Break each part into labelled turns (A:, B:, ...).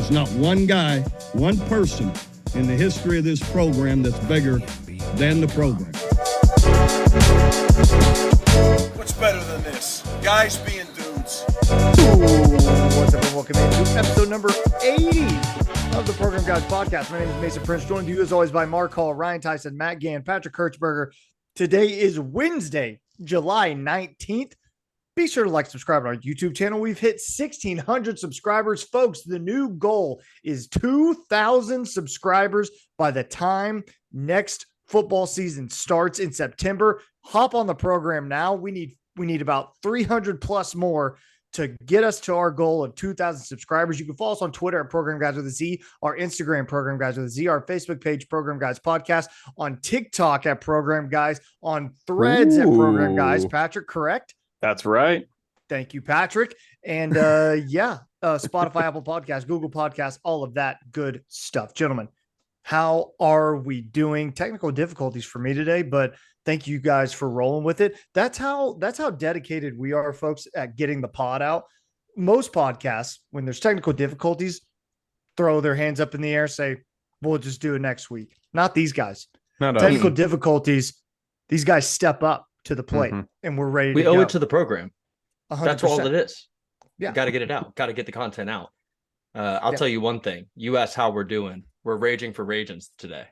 A: There's not one guy, one person in the history of this program that's bigger than the program.
B: What's better than this? Guys being dudes.
C: What's up, and welcome into episode number 80 of the Program Guyz podcast. My name is Mason Prince, joined you as always by Mark Hall, Ryan Theissen, Matt Gann, Patrick Kurtzberger. Today is Wednesday, July 19th. Be sure to like, subscribe on our YouTube channel. We've hit 1,600 subscribers. Folks, the new goal is 2,000 subscribers by the time next football season starts in September. Hop on the program now. We need about 300 plus more to get us to our goal of 2,000 subscribers. You can follow us on Twitter at Program Guyz with a Z, our Instagram Program Guyz with a Z, our Facebook page Program Guyz Podcast, on TikTok at Program Guyz, on Threads at Program Guyz. Patrick, correct?
D: That's right.
C: Thank you, Patrick. And Spotify, Apple Podcasts, Google Podcasts, all of that good stuff. Gentlemen, how are we doing? Technical difficulties for me today, but thank you guys for rolling with it. That's how dedicated we are, folks, at getting the pod out. Most podcasts, when there's technical difficulties, throw their hands up in the air, say, we'll just do it next week. Not these guys.
D: Not
C: technical difficulties, these guys step up to the plate, and we're ready to go.
E: We owe it to the program.
C: 100%.
E: That's all it is.
C: Yeah.
E: Got to get it out. Got to get the content out. I'll tell you one thing. You asked how we're doing. We're raging for Ragins today.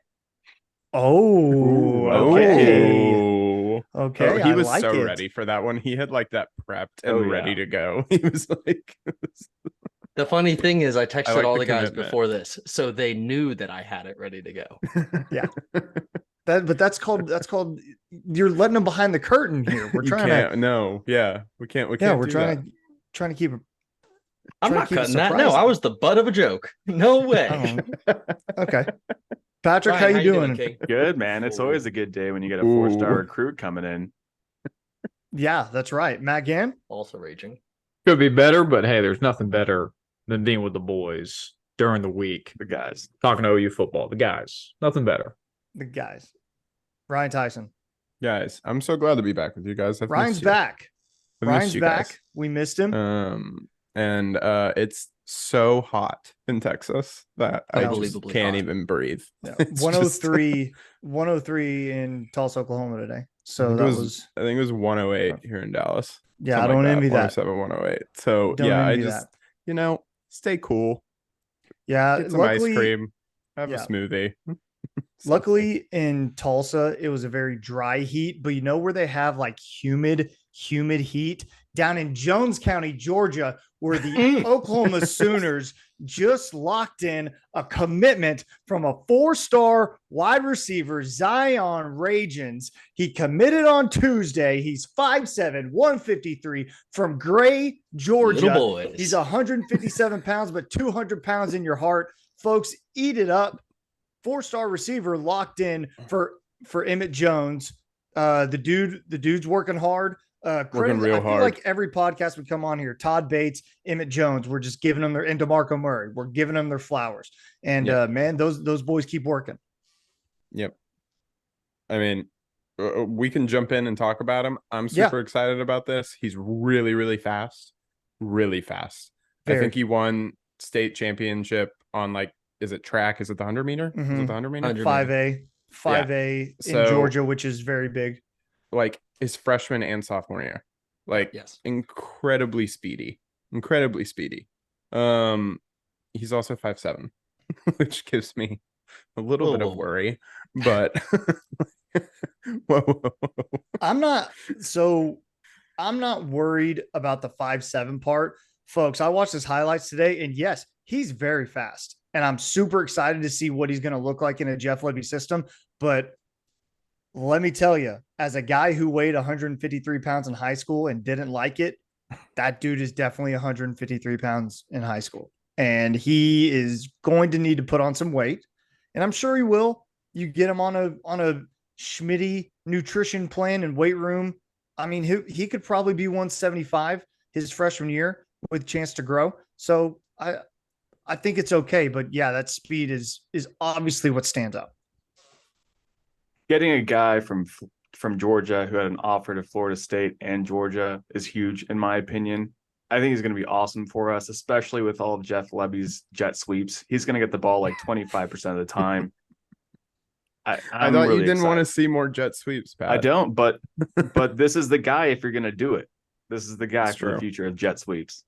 C: Oh, okay. Okay.
D: Oh, he was
C: like
D: so
C: it.
D: ready for that one. He had like that prepped and ready to go. He was like,
E: The funny thing is I texted
D: like
E: all
D: the
E: the guys
D: commitment.
E: before this, so they knew that I had it ready to go.
C: Yeah. But that's called you're letting them behind the curtain here. We're trying to
D: we can't
C: we're
D: do
C: trying
D: that.
C: to keep it.
E: I'm not cutting that. No, I was the butt of a joke. No way.
C: Okay. Patrick,
E: Ryan,
C: how you doing?
E: King?
F: Good, man. It's always a good day when you get a 4-star recruit coming in.
C: Yeah, that's right. Matt Gann?
E: Also raging.
G: Could be better, but hey, there's nothing better than being with the boys during the week.
F: The guys.
G: Talking OU football, the guys. Nothing better.
C: The guys. Ryan Theissen.
D: Guys, I'm so glad to be back with you guys.
C: Ryan's back.
D: I've missed
C: Ryan's
D: you
C: back.
D: guys.
C: We missed him.
D: And it's so hot in Texas that I just
E: Unbelievably
D: can't
E: hot.
D: even breathe.
C: Yeah.
D: It's
C: 103 in Tulsa, Oklahoma today. So
D: I
C: that
D: think
C: was
D: I think it was 108 here in Dallas.
C: yeah, I
D: Something
C: don't
D: like
C: envy that.
D: 107, 108. So
C: Don't
D: yeah, I
C: envy
D: just
C: that.
D: stay cool.
C: Yeah,
D: Get some ice cream. Have a smoothie.
C: Luckily in Tulsa, it was a very dry heat, but you know where they have like humid heat? Down in Jones County, Georgia, where the Oklahoma Sooners just locked in a commitment from a 4-star wide receiver, Zion Ragins. He committed on Tuesday. He's 5'7", 153 from Gray, Georgia.
E: Little boys.
C: He's 157 pounds, but 200 pounds in your heart. Folks, eat it up. 4-star receiver locked in for Emmett Jones. The dude's working hard.
D: Working real
C: I feel
D: hard.
C: like every podcast would come on here. Todd Bates, Emmett Jones. We're just giving them and DeMarco Murray. We're giving them their flowers. And man, those boys keep working.
D: Yep. I mean, we can jump in and talk about him. I'm super excited about this. He's really, really fast. Really fast.
C: Very.
D: I think he won state championship on is it track? Is it the 100 meter? Is it the 100 meter?
C: 5A in Georgia, which is very big.
D: Like his freshman and sophomore year.
E: Yes.
D: Incredibly speedy. He's also 5'7", which gives me a little bit of worry, but whoa.
C: I'm not worried about the 5'7" part. Folks, I watched his highlights today, and yes, he's very fast. And I'm super excited to see what he's going to look like in a Jeff Lebby system. But let me tell you, as a guy who weighed 153 pounds in high school and didn't like it, that dude is definitely 153 pounds in high school. And he is going to need to put on some weight. And I'm sure he will. You get him on a Schmitty nutrition plan and weight room. I mean, he could probably be 175 his freshman year with a chance to grow. So I think it's okay. But yeah, that speed is obviously what stands out.
F: Getting a guy from Georgia who had an offer to Florida State and Georgia is huge, in my opinion. I think he's going to be awesome for us, especially with all of Jeff Lebby's jet sweeps. He's going to get the ball like 25% of the time.
D: I
F: I'm
D: thought
F: really
D: you didn't want to
F: excited.
D: see more jet sweeps, Pat.
F: I don't, but this is the guy if you're going to do it. This is the guy
D: That's
F: for the
D: true.
F: future of jet sweeps.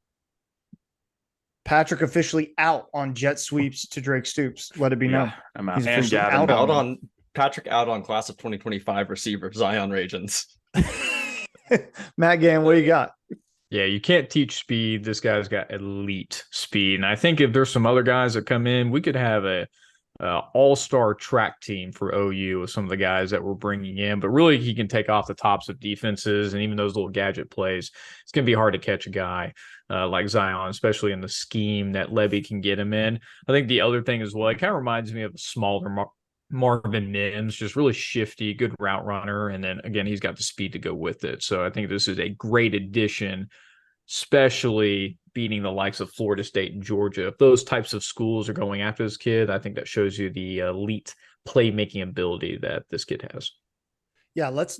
C: Patrick officially out on jet sweeps to Drake Stoops. Let it be known.
F: I'm out.
C: He's
F: And
C: officially
F: Gavin.
C: out
E: Out
C: on
E: on Patrick out on class of 2025 receiver Zion Ragins.
C: Matt Gann, what do you got?
G: Yeah, you can't teach speed. This guy's got elite speed. And I think if there's some other guys that come in, we could have a all-star track team for OU with some of the guys that we're bringing in. But really, he can take off the tops of defenses and even those little gadget plays. It's going to be hard to catch a guy like Zion, especially in the scheme that Levy can get him in. I think the other thing as well, it kind of reminds me of a smaller Marvin Mims, just really shifty, good route runner. And then again, he's got the speed to go with it. So I think this is a great addition, especially beating the likes of Florida State and Georgia. If those types of schools are going after this kid, I think that shows you the elite playmaking ability that this kid has.
C: Yeah, let's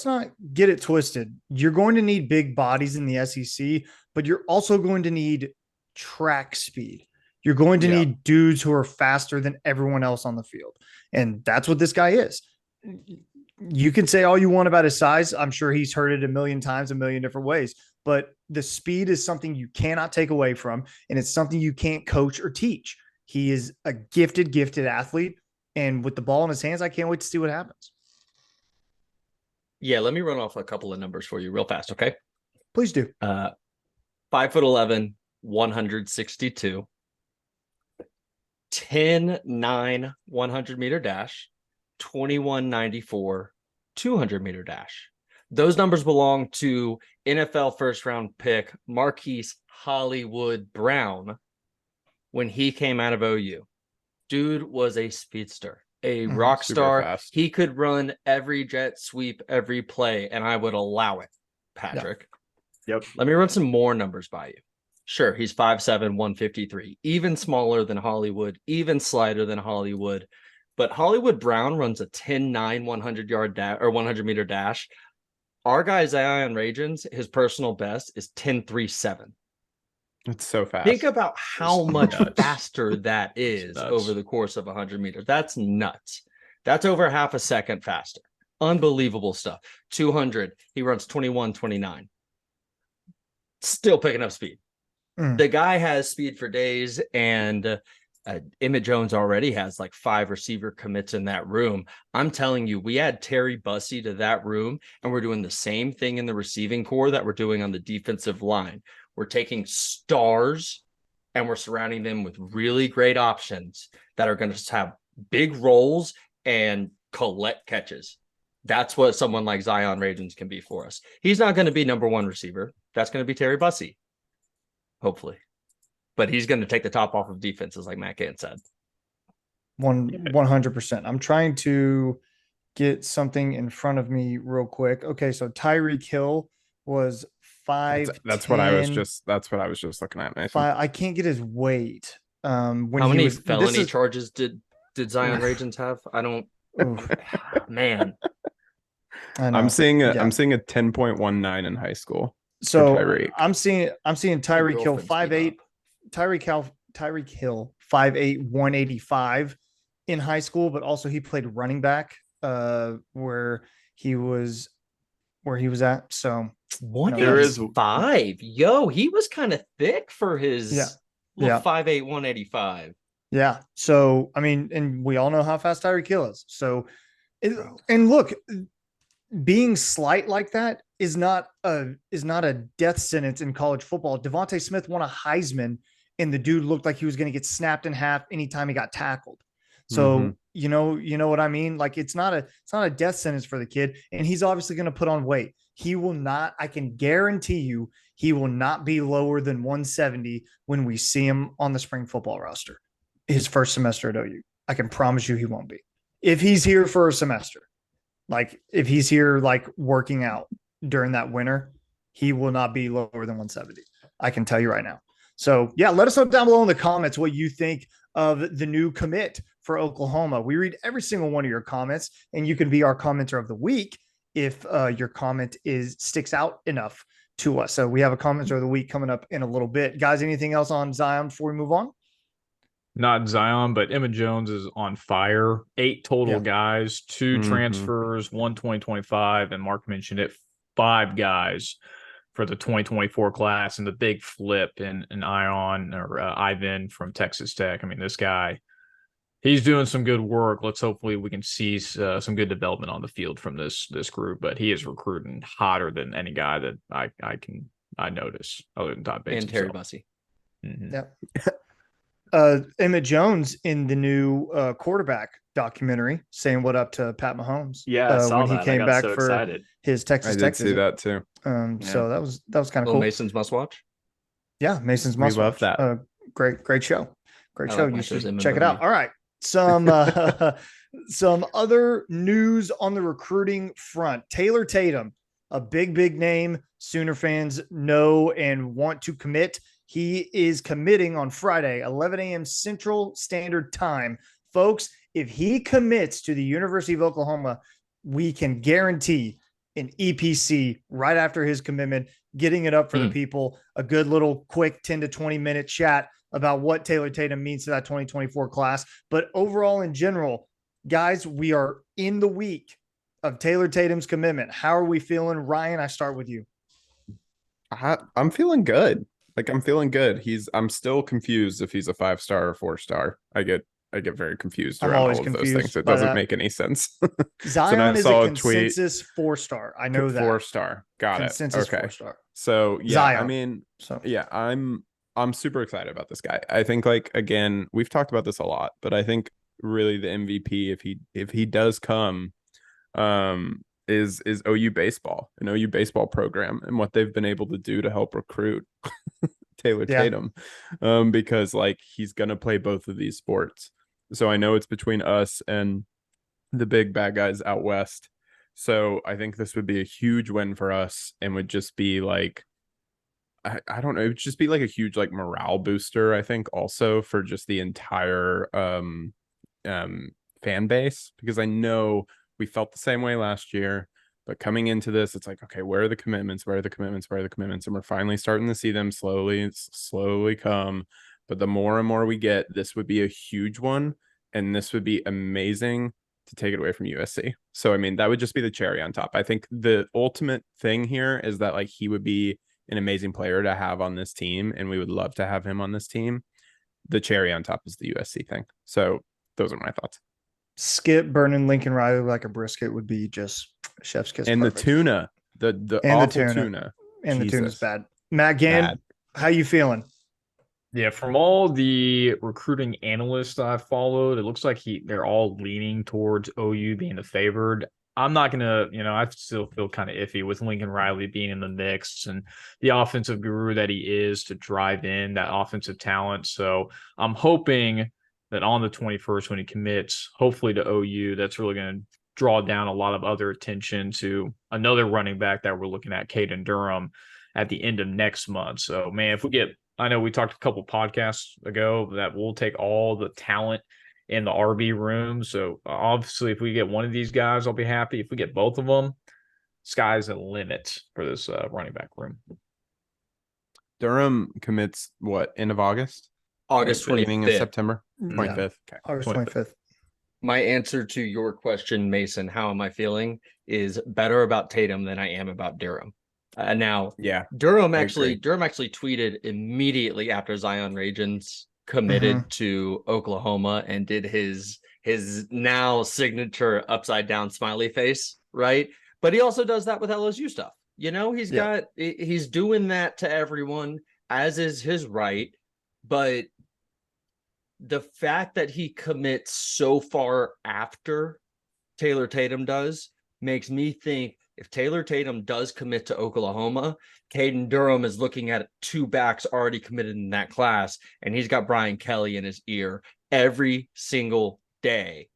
C: not get it twisted. You're going to need big bodies in the SEC, but you're also going to need track speed. You're going to need dudes who are faster than everyone else on the field. And that's what this guy is. You can say all you want about his size. I'm sure he's heard it a million times, a million different ways, but the speed is something you cannot take away from, and it's something you can't coach or teach. He is a gifted athlete. And with the ball in his hands, I can't wait to see what happens.
E: Yeah, let me run off a couple of numbers for you real fast, okay?
C: Please do.
E: 5'11", 162, 10'9", 100-meter dash, 21.94, 200-meter dash. Those numbers belong to NFL first-round pick Marquise Hollywood Brown when he came out of OU. Dude was a speedster, a rock star.
D: fast.
E: He could run every jet sweep, every play, and I would allow it, Patrick.
F: Yep.
E: Let me run some more numbers by you. Sure, he's 5'7", 153, even smaller than Hollywood, even slighter than Hollywood. But Hollywood Brown runs a 10'9", 100-yard dash or 100-meter dash. Our guy Zion Ragins, his personal best is 10.37.
D: It's so fast.
E: Think about how much faster that is
G: nuts.
E: over the course of 100 meters. That's nuts. That's over half a second faster. Unbelievable stuff. 200, he runs 21.29. Still picking up speed. The guy has speed for days, and Emmett Jones already has like 5 receiver commits in that room. I'm telling you, we add Terry Bussey to that room, and we're doing the same thing in the receiving core that we're doing on the defensive line. We're taking stars and we're surrounding them with really great options that are going to have big roles and collect catches. That's what someone like Zion Ragins can be for us. He's not going to be number 1 receiver. That's going to be Terry Bussey, hopefully. But he's going to take the top off of defenses, like Matt Gann said.
C: 100%. I'm trying to get something in front of me real quick. Okay, so Tyreek Hill was 5'10".
D: That's what I was just looking at, Nathan.
C: I can't get his weight.
E: How many felony charges did Zion Ragins have? I don't. Man,
C: I know.
D: I'm seeing a 10.19 in high school.
C: So
D: Tyreek.
C: I'm seeing Tyreek Hill 5'8". Tyreek Hill 5'8", 185 in high school, but also he played running back where he was at. So
E: 185. Yo, he was kind of thick for his 5'8", 185.
C: Yeah. So I mean, and we all know how fast Tyreek Hill is. So and look, being slight like that is not a death sentence in college football. Devontae Smith won a Heisman, and the dude looked like he was going to get snapped in half anytime he got tackled. So you know what I mean? Like it's not a death sentence for the kid, and he's obviously going to put on weight. He will not. I can guarantee you, he will not be lower than 170 when we see him on the spring football roster. His first semester at OU, I can promise you he won't be. If he's here for a semester, like if he's here like working out during that winter, he will not be lower than 170. I can tell you right now. So yeah, let us know down below in the comments what you think of the new commit for Oklahoma. We read every single one of your comments, and you can be our commenter of the week if your comment sticks out enough to us. So we have a commenter of the week coming up in a little bit. Guys, anything else on Zion before we move on?
G: Not Zion, but Emma Jones is on fire. 8 total
C: Yeah.
G: guys, 2
D: Mhm.
G: transfers, 1 2025, and Mark mentioned it, 5 guys for the 2024 class, and the big flip in Ivan from Texas Tech. I mean, this guy, he's doing some good work. Let's hopefully we can see some good development on the field from this group. But he is recruiting hotter than any guy that I notice other than Todd Bates
E: and Terry
G: himself.
E: Bussey.
G: Mhm.
C: Yeah. Emmett Jones in the new quarterback documentary saying what up to Pat Mahomes.
F: Yeah, I saw
C: when
F: that.
C: he
F: I
C: came
F: got
C: back
F: so
C: for
F: excited.
C: his Texas
D: I
C: Tech
D: did see
C: visit.
D: that too.
C: So that was kind of
E: Little
C: cool.
E: Mason's must watch.
C: Yeah, Mason's
D: We
C: must
D: love
C: watch.
D: that.
C: Great show. Great
E: I
C: show.
E: like my
C: You
E: shows
C: should
E: in
C: check it out.
E: movie.
C: All right. Some other news on the recruiting front. Taylor Tatum, a big name. Sooner fans know and want to commit. He is committing on Friday, 11 a.m. Central Standard Time. Folks, if he commits to the University of Oklahoma, we can guarantee an EPC right after his commitment, getting it up for the people, a good little quick 10 to 20 minute chat about what Taylor Tatum means to that 2024 class. But overall, in general, guys, we are in the week of Taylor Tatum's commitment. How are we feeling? Ryan, I start with you.
D: I'm feeling good. I'm feeling good. I'm still confused if he's a 5-star or 4-star. I get very confused
C: I'm
D: around
C: always
D: all of those
C: confused
D: things. It
C: by
D: doesn't
C: that.
D: make any sense.
C: Zion is a
D: saw a
C: consensus 4-star. I know that.
D: 4-star. Got
C: Consensus
D: it. Okay.
C: 4-star.
D: So yeah,
C: Zion.
D: I mean,
C: So
D: yeah, I'm super excited about this guy. I think again, we've talked about this a lot, but I think really the MVP, if he does come, is OU baseball, an OU baseball program, and what they've been able to do to help recruit Taylor Tatum, because he's gonna play both of these sports. So I know it's between us and the big bad guys out west. So I think this would be a huge win for us, and would just be I don't know, it would just be a huge morale booster, I think, also for just the entire fan base, because I know we felt the same way last year, but coming into this, it's okay, where are the commitments? Where are the commitments? Where are the commitments? And we're finally starting to see them slowly come. But the more and more we get, this would be a huge one, and this would be amazing to take it away from USC. So I mean, that would just be the cherry on top. I think the ultimate thing here is that he would be an amazing player to have on this team, and we would love to have him on this team. The cherry on top is the USC thing. So those are my thoughts.
C: Skip burning Lincoln Riley like a brisket would be just chef's kiss.
D: And
C: perfect.
D: the tuna, the awful tuna.
C: And
D: Jesus.
C: the tuna's bad. Matt Gann,
D: Bad.
C: how you feeling?
G: Yeah, from all the recruiting analysts I've followed, it looks like they're all leaning towards OU being the favored. I'm not gonna, I still feel kind of iffy with Lincoln Riley being in the mix and the offensive guru that he is to drive in that offensive talent. So I'm hoping that on the 21st, when he commits, hopefully to OU, that's really going to draw down a lot of other attention to another running back that we're looking at, Caden Durham, at the end of next month. So, man, I know we talked a couple podcasts ago that we'll take all the talent in the RB room. So, obviously, if we get one of these guys, I'll be happy. If we get both of them, sky's the limit for this running back room.
D: Durham commits end of August?
E: August 25th.
D: Beginning of September?
C: Yeah.
D: 25th. Okay.
C: August 25th.
E: My answer to your question, Mason, how am I feeling, is better about Tatum than I am about Durham. Now,
D: Yeah,
E: Durham
D: I
E: actually
D: agree.
E: tweeted immediately after Zion Ragins committed to Oklahoma and did his now signature upside down smiley face, right? But he also does that with LSU stuff. He's doing that to everyone, as is his right. But the fact that he commits so far after Taylor Tatum does makes me think if Taylor Tatum does commit to Oklahoma, Caden Durham is looking at 2 backs already committed in that class, and he's got Brian Kelly in his ear every single day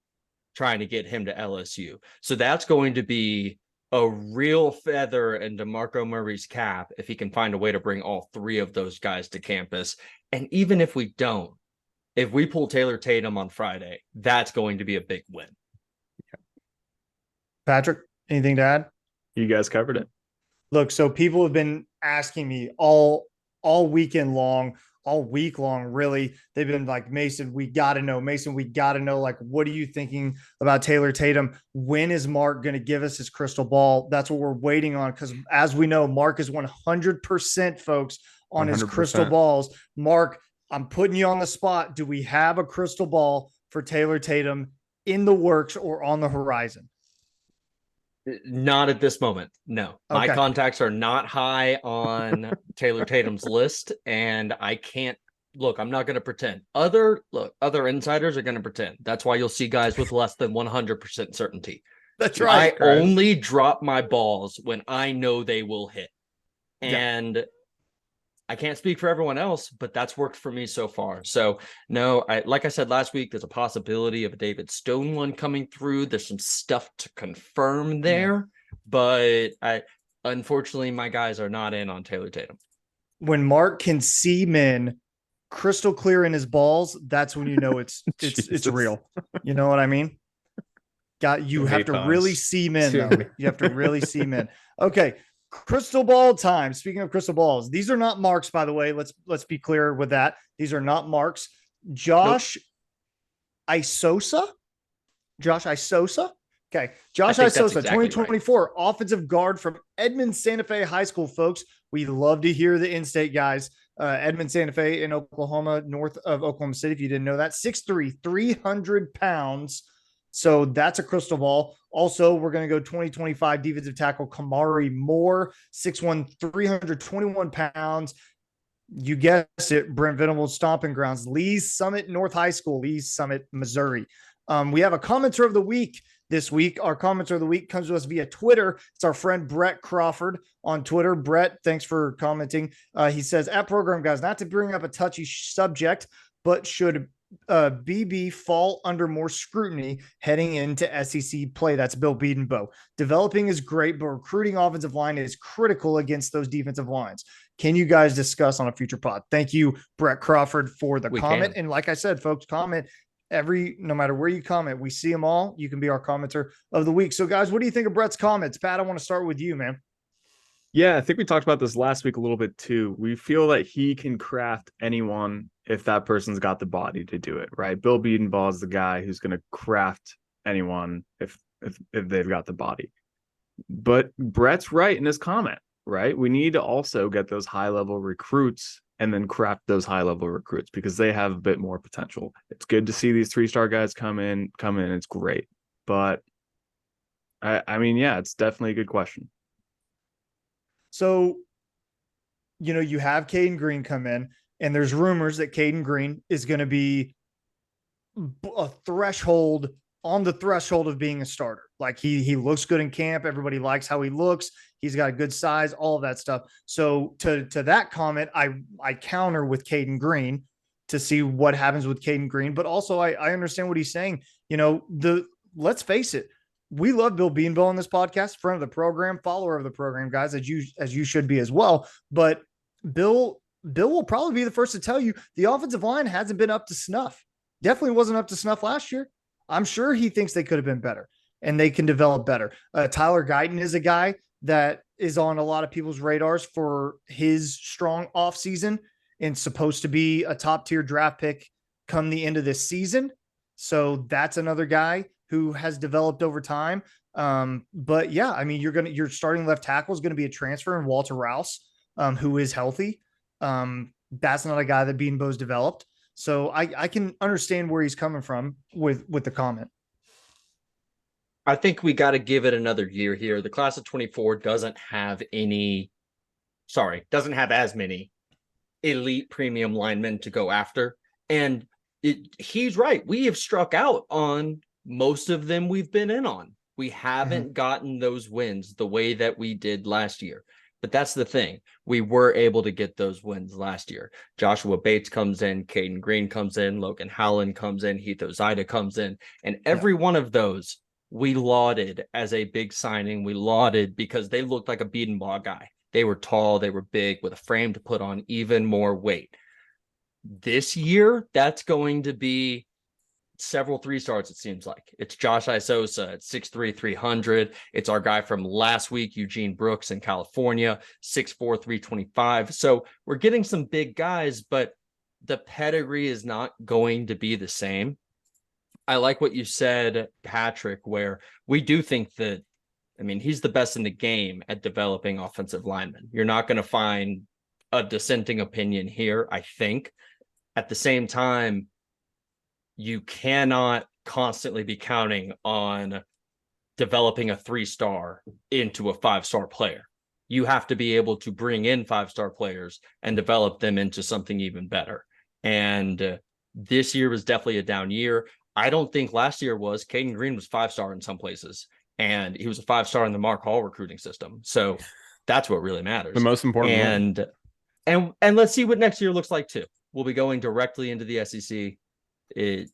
E: trying to get him to LSU. So that's going to be a real feather in DeMarco Murray's cap if he can find a way to bring all 3 of those guys to campus. And even if we don't, if we pull Taylor Tatum on Friday, that's going to be a big win.
C: Patrick, anything to add?
F: You guys covered it.
C: Look, so people have been asking me all week long, really. They've been like, Mason, we got to know. Mason, we got to know. Like, what are you thinking about Taylor Tatum? When is Mark going to give us his crystal ball? That's what we're waiting on. Because as we know, Mark is 100%, folks, on 100%. His crystal balls. Mark, I'm putting you on the spot. Do we have a crystal ball for Taylor Tatum in the works or on the horizon?
E: Not at this moment. No, my contacts are not high on Taylor Tatum's list, and I can't look. I'm not going to pretend. Other insiders are going to pretend. That's why you'll see guys with less than 100% certainty.
C: That's right.
E: I only drop my balls when I know they will hit, and I can't speak for everyone else, but that's worked for me so far. So no, like I said last week, there's a possibility of a David Stone one coming through. There's some stuff to confirm there, but unfortunately, my guys are not in on Taylor Tatum.
C: When Mark can see men crystal clear in his balls, that's when you know it's real. You know what I mean? You have to really see men, though. You have to really see men. Okay. Crystal ball time. Speaking of crystal balls, these are not marks, by the way. Let's be clear with that. These are not marks. Josh Isosa. Okay. Josh Isosa, exactly 2024 right. Offensive guard from Edmond Santa Fe High School, folks. We love to hear the in-state guys. Edmond Santa Fe in Oklahoma, north of Oklahoma City. If you didn't know that, 6'3", 300 pounds. So that's a crystal ball. Also, we're going to go 2025 defensive tackle Kamari Moore, 6'1", 321 pounds. You guessed it, Brent Venables' stomping grounds, Lee's Summit North High School, Lee's Summit, Missouri. We have a commenter of the week this week. Our commenter of the week comes to us via Twitter. It's our friend Brett Crawford on Twitter. Brett, thanks for commenting. He says, at Program Guys, not to bring up a touchy subject, but should BB fall under more scrutiny heading into SEC play? That's Bill Bedenbaugh. Developing is great, but recruiting offensive line is critical against those defensive lines. Can you guys discuss on a future pod? Thank you, Brett Crawford, for the comment. And like I said, folks, comment no matter where you comment, we see them all. You can be our commenter of the week. So guys, what do you think of Brett's comments? Pat, I want to start with you, man.
F: Yeah, I think we talked about this last week a little bit too. We feel that he can craft anyone if that person's got the body to do it, right? Bill Bedenbaugh is the guy who's going to craft anyone if they've got the body. But Brett's right in his comment, right? We need to also get those high-level recruits and then craft those high-level recruits because they have a bit more potential. It's good to see these 3-star guys come in. It's great. But I mean, yeah, it's definitely a good question.
C: So, you have Caden Green come in, and there's rumors that Caden Green is going to be on the threshold of being a starter. Like he looks good in camp. Everybody likes how he looks. He's got a good size, all of that stuff. So to that comment, I counter with Caden Green to see what happens with Caden Green. But also I understand what he's saying. Let's face it. We love Bill Bedenbaugh on this podcast, friend of the program, follower of the program, guys, as you should be as well. But Bill will probably be the first to tell you the offensive line hasn't been up to snuff. Definitely wasn't up to snuff last year. I'm sure he thinks they could have been better and they can develop better. Tyler Guyton is a guy that is on a lot of people's radars for his strong offseason and supposed to be a top tier draft pick come the end of this season. So that's another guy who has developed over time. But yeah, I mean, your starting left tackle is going to be a transfer in Walter Rouse, who is healthy. That's not a guy that Bedenbaugh's developed. So I can understand where he's coming from with the comment.
E: I think we got to give it another year here. The class of 24 doesn't have as many elite premium linemen to go after. And he's right. We have struck out on most of them we've been in on. We haven't gotten those wins the way that we did last year. But that's the thing. We were able to get those wins last year. Joshua Bates comes in, Caden Green comes in, Logan Howland comes in, Heath Ozida comes in. And every one of those we lauded as a big signing. We lauded because they looked like a Bedenbaugh guy. They were tall, they were big, with a frame to put on even more weight. This year, that's going to be several 3-stars, it seems like. It's Josh Isosa at 6'3", 300. It's our guy from last week, Eugene Brooks in California, 6'4", 325. So we're getting some big guys, but the pedigree is not going to be the same. I like what you said, Patrick, where we do think that, I mean, he's the best in the game at developing offensive linemen. You're not going to find a dissenting opinion here, I think. At the same time, you cannot constantly be counting on developing a 3-star into a 5-star player. You have to be able to bring in 5-star players and develop them into something even better. And this year was definitely a down year. I don't think last year was. Caden Green was 5-star in some places, and he was a 5-star in the Mark Hall recruiting system. So that's what really matters.
D: The most important.
E: And let's see what next year looks like too. We'll be going directly into the SEC. A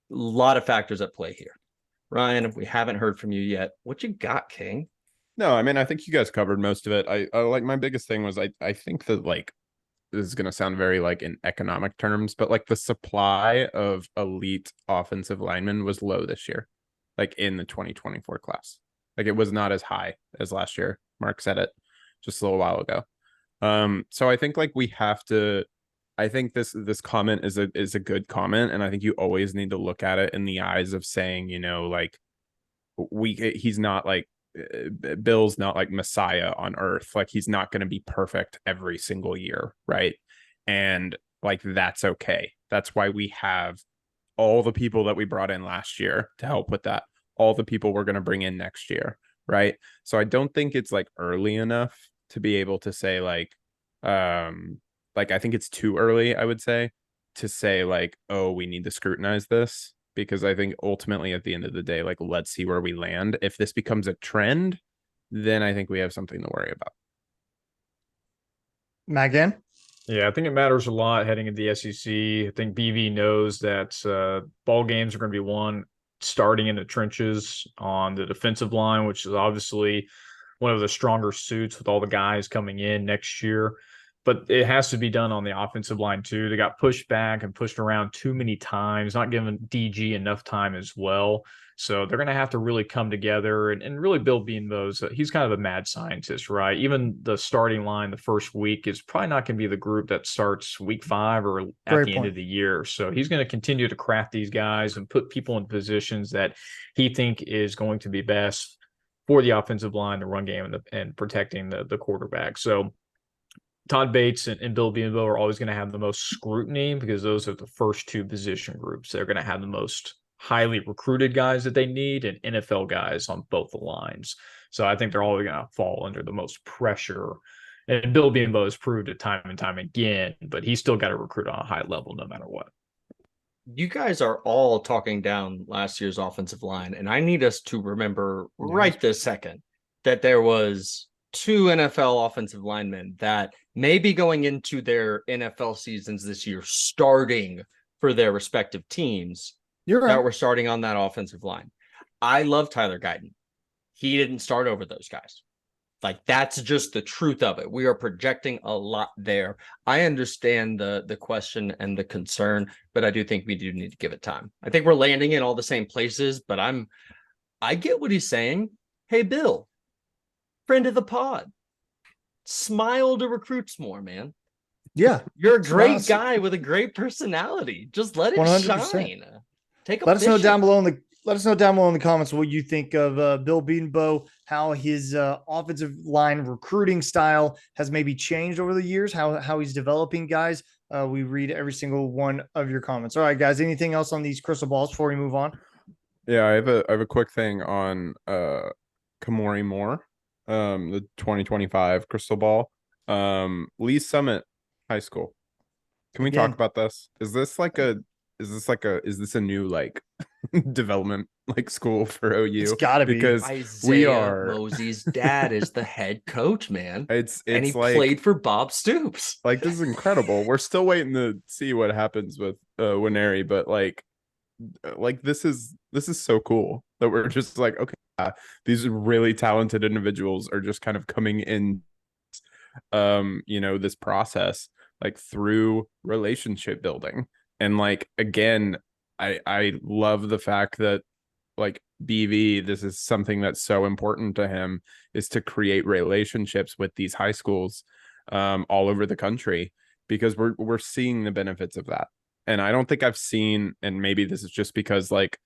E: lot of factors at play here. Ryan, we haven't heard from you yet. What you got, King?
D: No, I mean, I think you guys covered most of it. I like, my biggest thing was I think that, like, this is going to sound very like in economic terms, but like the supply of elite offensive linemen was low this year, like in the 2024 class. Like it was not as high as last year. Mark said it just a little while ago. So I think like we have to, I think this comment is a good comment, and I think you always need to look at it in the eyes of saying, you know, like he's not like, Bill's not like Messiah on earth. Like he's not going to be perfect every single year, right? And like that's okay. That's why we have all the people that we brought in last year to help with that, all the people we're going to bring in next year, right? So I don't think it's like early enough to be able to say like I think it's too early, I would say, to say like, oh, we need to scrutinize this, because I think ultimately at the end of the day, like, let's see where we land. If this becomes a trend, then I think we have something to worry about.
C: Megan?
G: Yeah, I think it matters a lot heading into the SEC. I think BV knows that ball games are going to be won starting in the trenches on the defensive line, which is obviously one of the stronger suits with all the guys coming in next year. But it has to be done on the offensive line too. They got pushed back and pushed around too many times, not giving DG enough time as well. So they're going to have to really come together. And really Bill Bedenbaugh, he's kind of a mad scientist, right? Even the starting line the first week is probably not going to be the group that starts week 5 or at the end of the year. So he's going to continue to craft these guys and put people in positions that he think is going to be best for the offensive line, the run game, and protecting the quarterback. So Todd Bates and Bill Bedenbaugh are always going to have the most scrutiny, because those are the first two position groups. They're going to have the most highly recruited guys that they need, and NFL guys on both the lines. So I think they're always going to fall under the most pressure. And Bill Bedenbaugh has proved it time and time again, but he's still got to recruit on a high level no matter what.
E: You guys are all talking down last year's offensive line, and I need us to remember right this second that there was 2 NFL offensive linemen that may be going into their NFL seasons this year starting for their respective teams.
C: You're right.
E: That were starting on that offensive line. I love Tyler Guyton. He didn't start over those guys. Like, that's just the truth of it. We are projecting a lot there. I understand the question and the concern, but I do think we do need to give it time. I think we're landing in all the same places, but I get what he's saying. Hey, Bill, friend of the pod, smile to recruits more, man.
C: Yeah.
E: You're a great guy with a great personality. Just let it 100%. Shine. Take a
C: Let us know down below in the comments what you think of Bill Bedenbaugh, how his offensive line recruiting style has maybe changed over the years, how he's developing guys. We read every single one of your comments. All right, guys, anything else on these crystal balls before we move on?
D: Yeah, I have a quick thing on Kamori Moore, the 2025 crystal ball. Lee Summit High School. Can we talk about this? Is this a new like development like school for OU?
C: It's gotta be,
D: because
E: Isaiah Mosey's dad is the head coach, man.
D: It's
E: and he
D: like,
E: played for Bob Stoops.
D: Like, this is incredible. We're still waiting to see what happens with Winery, but like this is so cool that we're just like, okay, these really talented individuals are just kind of coming in this process like through relationship building. And like, again, I love the fact that like BV, this is something that's so important to him, is to create relationships with these high schools all over the country, because we're seeing the benefits of that. And I don't think I've seen, and maybe this is just because like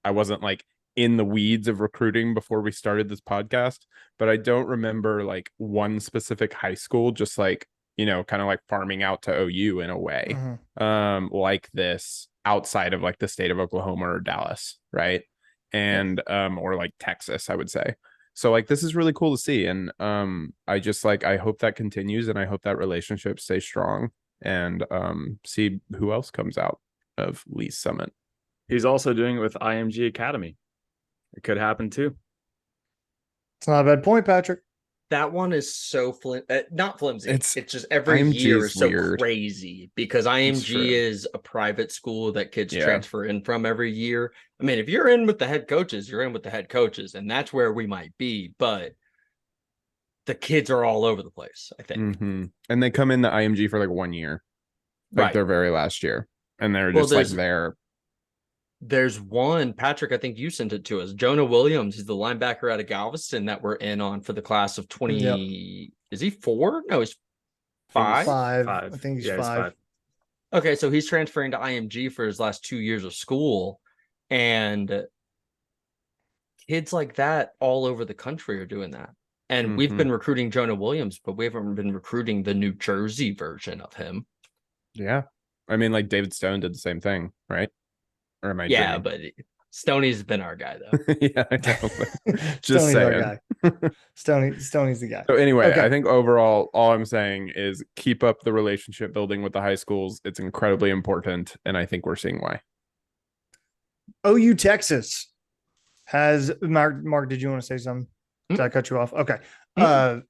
D: I wasn't like in the weeds of recruiting before we started this podcast, but I don't remember like one specific high school just like, you know, kind of like farming out to OU in a way like this outside of like the state of Oklahoma or Dallas, right? And or like Texas, I would say. So like this is really cool to see, and I just like, I hope that continues, and I hope that relationship stays strong, and see who else comes out of Lee's Summit.
F: He's also doing it with IMG Academy. It could happen too.
C: It's not a bad point, Patrick.
E: That one is so not flimsy. It's just every
D: IMG
E: year
D: is
E: is so
D: weird.
E: crazy because IMG is a private school that kids transfer in from every year. I mean, if you're in with the head coaches, you're in with the head coaches, and that's where we might be. But the kids are all over the place, I think.
D: And they come in the IMG for like 1 year, like their very last year, and they're just like there.
E: There's one, Patrick, I think you sent it to us. Jonah Williams, he's the linebacker out of Galveston that we're in on for the class of 20. Is he 4? No, he's 5.
C: I think he's 5.
E: Okay, so he's transferring to IMG for his last 2 years of school. And kids like that all over the country are doing that. And we've been recruiting Jonah Williams, but we haven't been recruiting the New Jersey version of him.
D: Yeah. I mean, like David Stone did the same thing, right? Or am I
E: dreaming?
D: But
E: Stoney's been our guy, though.
D: Yeah, I know. Just saying.
C: Stoney's the guy.
D: So anyway, I think overall, all I'm saying is keep up the relationship building with the high schools. It's incredibly important, and I think we're seeing why.
C: OU Texas has Mark. Did you want to say something? Did I cut you off? Okay. The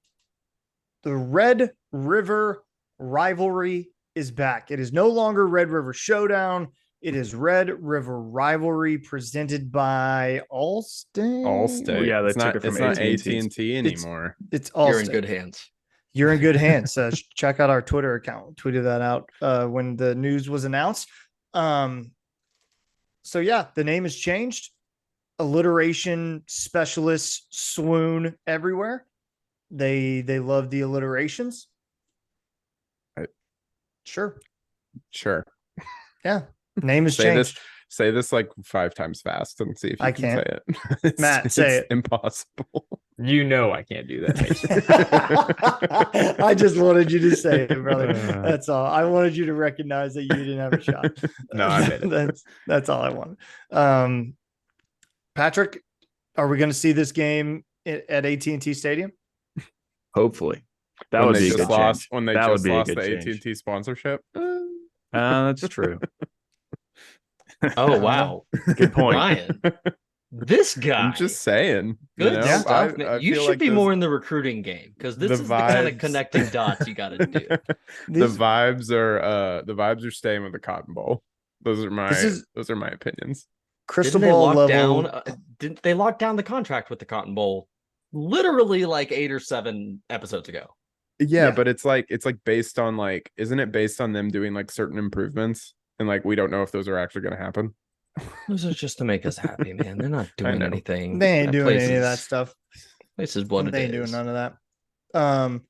C: Red River rivalry is back. It is no longer Red River Showdown. It is Red River Rivalry presented by Allstate.
D: Allstate.
F: Yeah, they took it from
D: AT&T anymore.
C: It's Allstate.
E: You're in good hands.
C: You're in good hands. Check out our Twitter account. Tweeted that out when the news was announced. So yeah, the name has changed. Alliteration specialists swoon everywhere. They love the alliterations. Sure. Yeah. Name has changed.
D: Say this like 5 times fast and see if you can say it.
C: Matt, say it.
D: Impossible.
G: You know I can't do that, Mason.
C: I just wanted you to say it, brother. That's all. I wanted you to recognize that you didn't have a shot.
G: No, I made it.
C: That's all I wanted. Patrick, are we going to see this game at AT&T Stadium?
F: Hopefully. That would be a good change.
D: When they just lost the AT&T sponsorship.
F: That's true.
E: Oh, wow.
F: Good point.
E: Ryan, this guy.
D: I'm just saying.
E: Good stuff. You should be more in the recruiting game because this is the kind of connecting dots you got to do.
D: The vibes are staying with the Cotton Bowl. Those are my opinions.
C: Crystal ball level.
E: Didn't they lock down the contract with the Cotton Bowl literally like 8 or 7 episodes ago?
D: Yeah, but it's like based on like, isn't it based on them doing like certain improvements? And like, we don't know if those are actually going to happen.
E: Those are just to make us happy, man. They're not doing anything.
C: They ain't doing any of that stuff.
E: This is what it is.
C: They ain't doing none of that.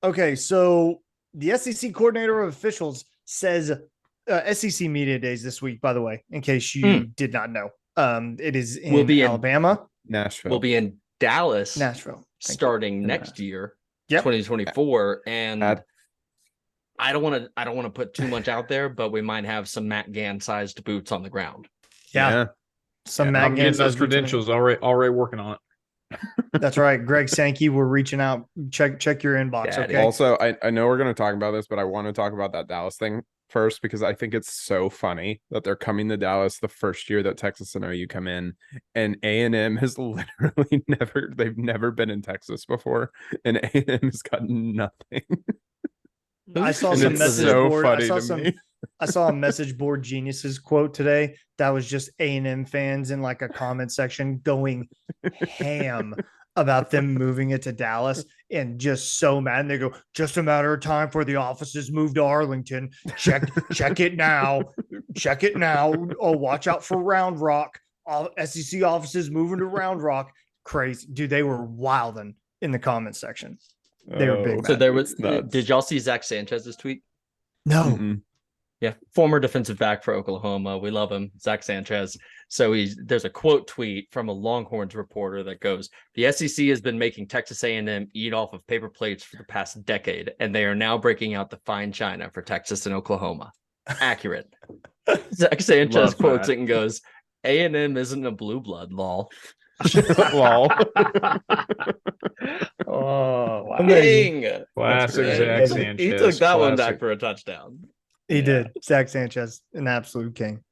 C: Okay, so the SEC coordinator of officials says SEC Media Days this week, by the way, in case you did not know. It is in Alabama.
D: Nashville.
E: We'll be in Dallas.
C: Nashville.
E: Starting next year, 2024. And I don't want to put too much out there, but we might have some Matt Gann sized boots on the ground.
C: Yeah. Some Matt
G: I'm getting those credentials already working on it.
C: That's right. Greg Sankey, we're reaching out. Check your inbox.
E: Daddy.
C: Okay.
D: Also, I know we're going to talk about this, but I want to talk about that Dallas thing first, because I think it's so funny that they're coming to Dallas the first year that Texas and OU come in, and A&M has literally never been in Texas before, and A&M has got nothing.
C: I saw some message board. I saw a message board geniuses quote today that was just A&M fans in like a comment section going ham about them moving it to Dallas and just so mad. And they go, just a matter of time for the offices move to Arlington. Check it now. check it now. Oh, watch out for Round Rock. All SEC offices moving to Round Rock. Crazy. Dude, they were wilding in the comment section. They were big.
E: So
C: mad.
E: there was.
D: nuts.
E: Did y'all see Zach Sanchez's tweet?
C: No.
D: Mm-mm.
E: Yeah, former defensive back for Oklahoma. We love him, Zach Sanchez. So there's a quote tweet from a Longhorns reporter that goes, "The SEC has been making Texas A&M eat off of paper plates for the past decade, and they are now breaking out the fine china for Texas and Oklahoma." Accurate. Zach Sanchez
F: Love
E: quotes
F: that.
E: it and goes, "A&M isn't a blue blood, lol."
D: Lol.
F: Oh, wow.
E: Dang.
G: Classic
E: He
G: Zach
E: took-
G: Sanchez.
E: He took that one
G: classic.
E: back for a touchdown.
C: He did. Zach Sanchez, an absolute king.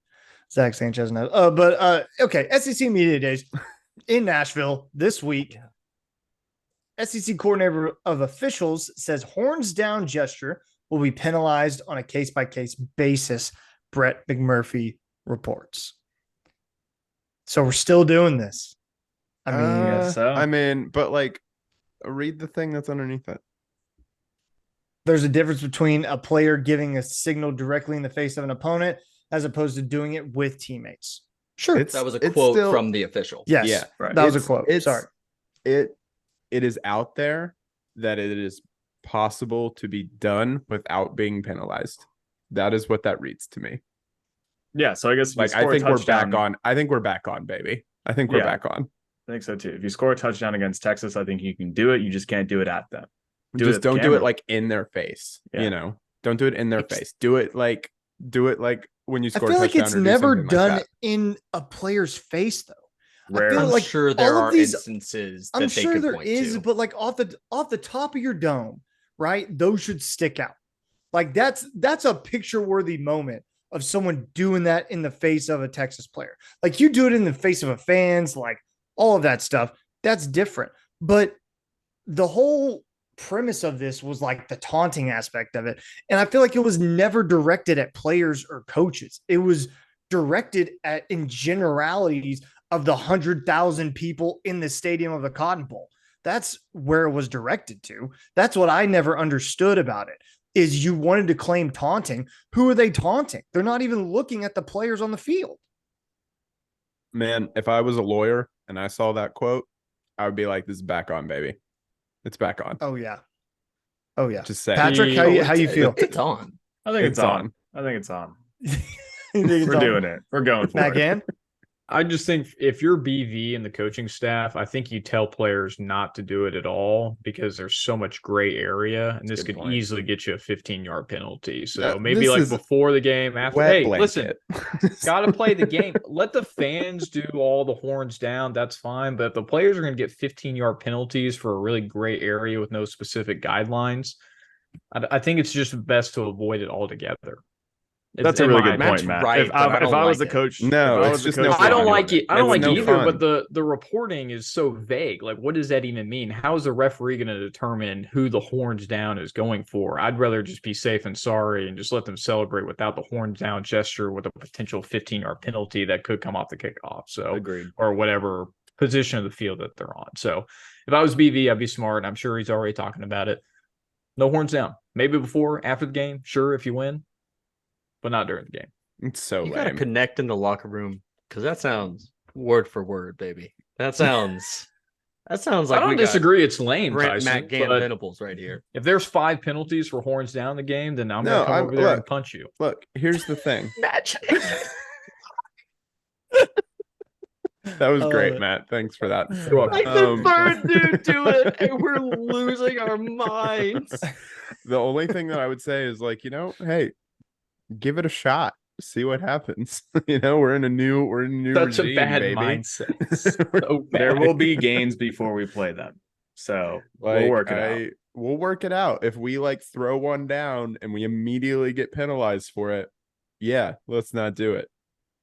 C: Zach Sanchez. Okay. SEC Media Days in Nashville this week. SEC coordinator of officials says horns down gesture will be penalized on a case-by-case basis. Brett McMurphy reports. So we're still doing this. I mean,
F: guess so.
D: I mean, but like, read the thing that's underneath it.
C: there's a difference between a player giving a signal directly in the face of an opponent as opposed to doing it with teammates. Sure.
D: It's
E: That was a
D: it's
E: quote
D: still-
E: from the official.
C: Yes.
D: Yeah,
F: right.
C: That was a
D: It's-
C: quote.
D: it's-
C: Sorry.
D: It is out there that it is possible to be done without being penalized. That is what that reads to me.
F: Yeah, so I guess if you
D: Like, I
F: score a
D: think we're
F: touchdown-
D: back on. I think we're back on, baby. I think we're
F: Yeah.
D: back on.
F: I think so too. If you score a touchdown against Texas, I think you can do it. You just can't do it at them. Do it
D: Just
F: at the
D: don't do
F: camera.
D: it like in their face.
F: Yeah.
D: You know, don't do it in their face. Do it like when you
C: I
D: score.
C: feel
D: a
C: like
D: touchdown
C: it's
D: or do
C: never
D: something like
C: done
D: that.
C: in a player's face, though.
F: Rare.
C: feel
E: I'm
C: like
E: sure there
C: all of
E: are
C: these-
E: instances that
C: I'm
E: they
C: sure
E: could
C: there
E: point
C: is,
E: to.
C: but like off the top of your dome, right? Those should stick out. Like that's a picture worthy moment of someone doing that in the face of a Texas player. Like you do it in the face of a fans, like all of that stuff. That's different. But the whole premise of this was like the taunting aspect of it. And I feel like it was never directed at players or coaches. It was directed at in generalities of the 100,000 people in the stadium of the Cotton Bowl. That's where it was directed to. That's what I never understood about it is you wanted to claim taunting. Who are they taunting? They're not even looking at the players on the field.
D: Man, if I was a lawyer and I saw that quote, I would be like, "This is back on, baby. It's back on."
C: Oh yeah. Oh yeah.
D: Just saying.
C: Patrick, how you feel?
E: It's on.
F: I think it's
D: It's
F: on.
D: on.
F: I think it's on.
C: You think it's
F: We're
C: on?
F: doing it. We're going for
C: Matt
F: it.
C: Gann?
G: I just think if you're BV and the coaching staff, I think you tell players not to do it at all because there's so much gray area, and this
F: Good
G: could
F: point.
G: easily get you a 15-yard penalty. So
D: Yeah,
G: maybe
D: this
G: like
D: is
G: before the game, after.
D: Wet
G: Hey,
D: blanket.
G: listen, got to play the game. Let the fans do all the horns down. That's fine. But if the players are going to get 15-yard penalties for a really gray area with no specific guidelines, I think it's just best to avoid it altogether.
F: That's a
G: In
F: really
G: my
F: good
G: opinion.
F: point, Matt.
E: right,
F: if
E: but I
F: I
E: don't
F: was the
E: like it.
F: coach,
D: No,
F: if I
D: it's
F: was the
D: just
F: coach,
D: no
F: I'd
D: fun.
G: I don't
F: do
G: like it. I don't
D: It's
G: like
D: no
G: either,
D: fun.
G: but the reporting is so vague. Like, what does that even mean? How is the referee going to determine who the horns down is going for? I'd rather just be safe and sorry and just let them celebrate without the horns down gesture with a potential 15-yard penalty that could come off the kickoff. So,
F: Agreed.
G: or whatever position of the field that they're on. So, if I was BV, I'd be smart. I'm sure he's already talking about it. No horns down. Maybe before, after the game, sure, if you win, but not during the game.
D: It's so
E: You gotta
D: lame.
E: connect in the locker room because that sounds word for word, baby. That sounds
G: I
E: like
G: don't
E: we got
G: disagree. It's lame,
E: Grant
G: Tyson,
E: Matt Gann
G: but
E: Venables right here.
G: if there's 5 penalties for horns down the game, then I'm
D: No,
G: going to come
D: I'm-
G: over there and
D: look.
G: punch you.
D: Look, here's the thing. That was
C: I love
D: great,
C: it.
D: Matt. Thanks for that.
G: You're welcome.
E: Like the
D: Um,
E: third dude do it, and we're losing our minds.
D: The only thing that I would say is like, hey, give it a shot. See what happens. We're in a new
G: Such a
D: regime,
G: bad
D: baby.
G: mindset. So
F: There
G: bad.
F: will be games before we play them, so
D: Like,
F: we'll work it out.
D: We'll work it out. If we like throw one down and we immediately get penalized for it, yeah, let's not do it.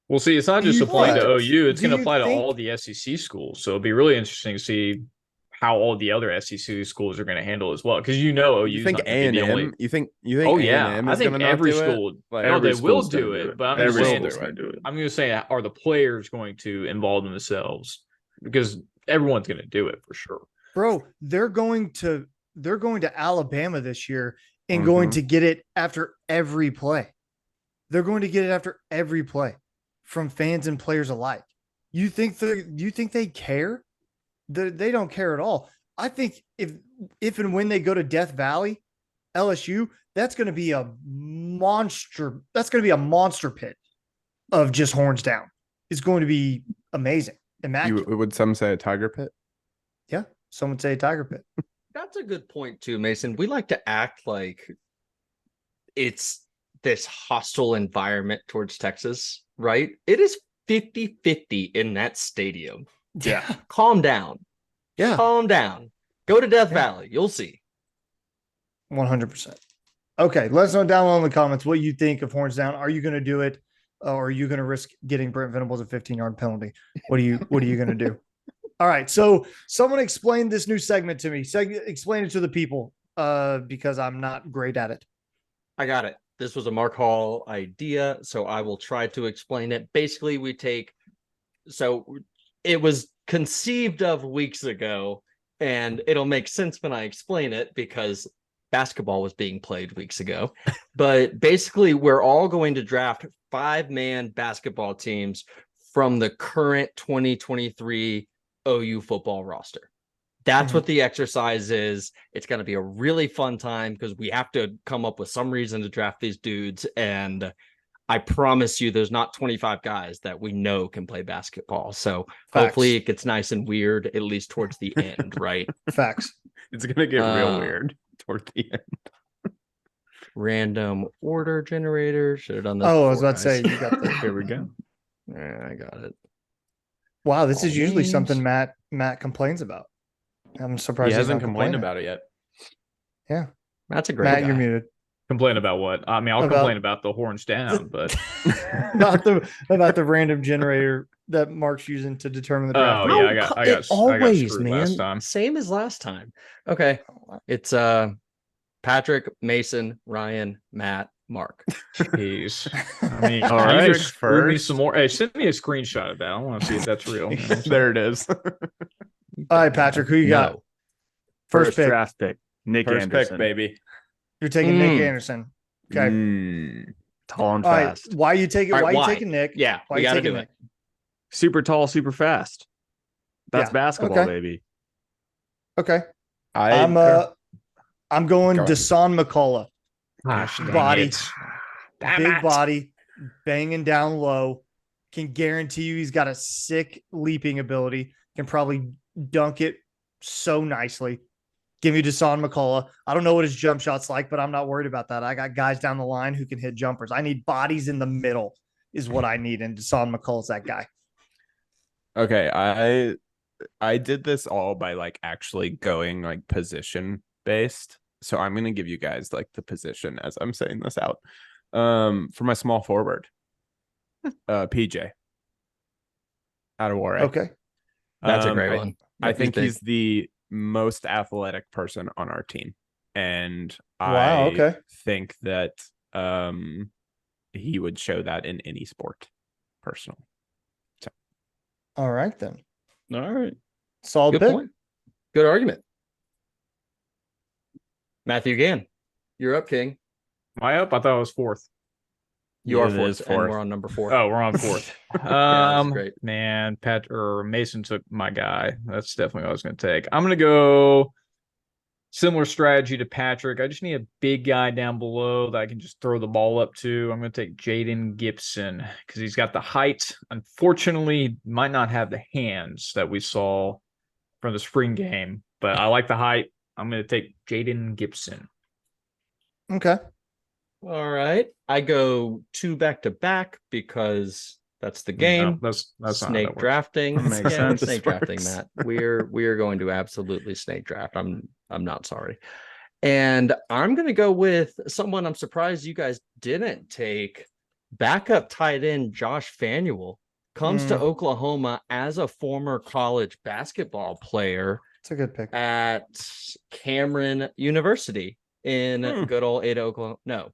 G: Well, see, it's not
C: Do
G: just
C: you
G: applying to
C: think-
G: OU. It's
C: do
G: going to
C: you
G: apply to
C: think-
G: all the SEC schools. So it'll be really interesting to see how all the other SEC schools are going to handle as well. Because OU
D: You
G: is
D: think
G: not gonna be the only.
D: you think
G: Oh yeah,
D: A&M
G: I
D: is
G: think
D: gonna not
G: every
D: do it?
G: school.
D: Like,
G: no,
F: every
G: they will
F: school's gonna
G: do
F: do
G: it.
F: it.
G: But I'm
F: Every
G: just saying,
F: school's gonna do it.
G: I'm going to say, are the players going to involve themselves? Because everyone's going to do it for sure.
C: Bro, they're going to Alabama this year and going
D: Mhm.
C: to get it after every play. they're going to get it after every play from fans and players alike. You think they care? They don't care at all. I think if and when they go to Death Valley, LSU, that's going to be a monster. That's going to be a monster pit of just horns down. It's going to be amazing. Immaculate.
D: Would some say a tiger pit?
C: Yeah, some would say a tiger pit.
E: That's a good point too, Mason. We like to act like it's this hostile environment towards Texas, right? It is 50-50 in that stadium.
C: Yeah.
E: Calm down.
C: Yeah.
E: Calm down. Go to Death Valley. You'll see.
C: 100%. Okay, let us know down below in the comments what you think of horns down. Are you going to do it, or are you going to risk getting Brent Venables a 15-yard penalty? What are you going to do? All right, so someone explain this new segment to me. Explain it to the people, because I'm not great at it.
E: I got it. This was a Mark Hall idea, so I will try to explain it. Basically, it was conceived of weeks ago, and it'll make sense when I explain it because basketball was being played weeks ago. But basically, we're all going to draft 5-man basketball teams from the current 2023 OU football roster. That's what the exercise is. It's going to be a really fun time because we have to come up with some reason to draft these dudes. And I promise you, there's not 25 guys that we know can play basketball. So hopefully it gets nice and weird, at least towards the end, right?
C: Facts.
D: It's going to get real weird toward the end.
E: Random order generator. Should have done this.
C: Oh, I was about to say, you got the.
D: Here we go.
E: Yeah, I got it.
C: Wow, this is usually
E: Games.
C: something Matt complains about. I'm surprised
D: He
C: he's
D: hasn't
C: not
D: complained
C: complaining.
D: about it yet.
C: Yeah,
E: That's a great
C: Matt,
E: guy.
C: you're muted.
G: Complain about what? I mean, I'll complain about the horns down, but
C: about the random generator that Mark's using to determine the draft.
G: Oh, yeah, I got
E: always,
G: screwed
E: man.
G: last time.
E: Same as last time. Okay. It's Patrick, Mason, Ryan, Matt, Mark.
G: Jeez. I mean,
D: All
G: you
D: right,
G: just screwed me
D: first.
G: some more. Hey, send me a screenshot of that. I want to see if that's real.
D: There it is.
C: All right, Patrick, who you got?
E: No.
C: First pick.
F: draft pick. Nick
D: First
F: Anderson.
D: pick, baby.
C: You're taking Nic Anderson. Okay.
F: Tall and
C: All right.
F: fast.
C: Why you taking?
E: All right,
C: why you
E: why?
C: taking Nick?
E: Yeah,
C: Why
E: we
C: you
E: got to
C: taking
E: do
C: Nick?
E: it.
F: Super tall, super fast. That's
C: Yeah,
F: basketball,
C: okay.
F: baby.
C: Okay.
D: I'm
C: I'm going
D: Go ahead.
C: Dasan McCullough.
G: Gosh, dang
C: Body.
G: it. Damn
C: Big
G: it.
C: body, banging down low. Can guarantee you he's got a sick leaping ability. Can probably dunk it so nicely. Give me Dasan McCullough. I don't know what his jump shot's like, but I'm not worried about that. I got guys down the line who can hit jumpers. I need bodies in the middle is what I need, and Dasan McCullough's that guy.
D: Okay, I did this all by like actually going like position based. So I'm gonna give you guys like the position as I'm saying this out. For my small forward, PJ out of Warwick.
C: Okay.
E: That's a great one.
D: I think
E: big.
D: he's the most athletic person on our team, and
C: Wow,
D: I
C: okay.
D: think that he would show that in any sport. Personally,
C: All right, then.
E: All right.
C: Solid
E: Good
C: pick.
E: point. Good argument. Matthew Gann, you're up, King.
G: Am I up? I thought it was fourth.
E: You are
F: It
E: fourth,
F: is
E: and
F: fourth.
E: we're on number 4.
G: Oh, we're on fourth.
E: Yeah, that's great.
G: Man, Mason took my guy. That's definitely what I was going to take. I'm going to go similar strategy to Patrick. I just need a big guy down below that I can just throw the ball up to. I'm going to take Jaden Gibson because he's got the height. Unfortunately, might not have the hands that we saw from the spring game, but I like the height. I'm going to take Jaden Gibson.
C: Okay.
E: All right. I go 2 back-to-back because that's the game.
G: No, that's not how
E: snake
G: that works.
E: drafting.
F: That makes
E: Yeah,
F: sense.
E: snake drafting, Matt. We are going to absolutely snake draft. I'm not sorry. And I'm going to go with someone I'm surprised you guys didn't take. Backup tight end Josh Fanuel comes to Oklahoma as a former college basketball player
C: It's a good pick.
E: at Cameron University in good old Ada, Oklahoma. No,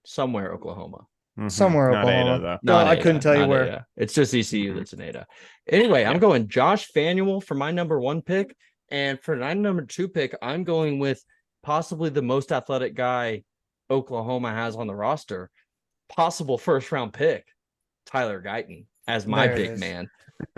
E: somewhere Oklahoma.
C: Somewhere
D: Not
C: Oklahoma.
D: Ada, though.
C: No,
E: Not
C: I
E: Ada,
C: couldn't tell you
E: not
C: where.
E: Ada. It's just ECU that's in Ada. Anyway, I'm going Josh Fanuel for my number 1 pick. And for my number 2 pick, I'm going with possibly the most athletic guy Oklahoma has on the roster. possible first round pick, Tyler Guyton, as my
C: There it
E: big
C: is.
E: man.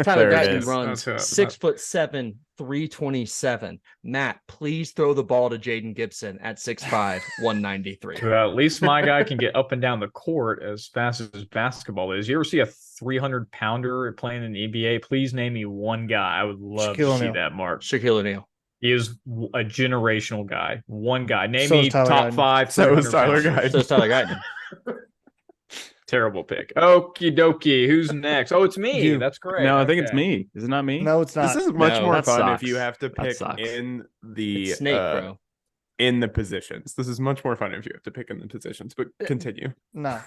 E: Tyler
D: There it
E: Guyton
D: is.
E: runs
G: That's
E: 6'7", 327. Matt, please throw the ball to Jaden Gibson at 6'5", 193.
G: At least my guy can get up and down the court as fast as basketball is. You ever see a 300-pounder playing in the NBA? Please name me one guy. I would love
C: Shaquille
G: to see
C: O'Neal.
G: that, Mark.
E: Shaquille O'Neal.
G: He is a generational guy. One guy. Name
C: So is
G: me
C: Tyler
G: top
C: Guyton.
G: 5.
D: So is Tyler
G: 300-pounders.
D: Guyton.
E: So it's Tyler Guyton.
G: Terrible pick. Okie dokie. Who's next? Oh, it's me.
C: You.
G: That's great.
F: No, I think it's
G: Okay.
F: me. Is it not me?
C: No, it's not.
D: This is much
E: No,
D: more
F: that
D: fun
F: sucks.
D: if you have to
F: That
D: pick
F: sucks.
D: in the
E: It's Snake, bro.
D: in the positions. This is much more fun if you have to pick in the positions. But continue.
C: No.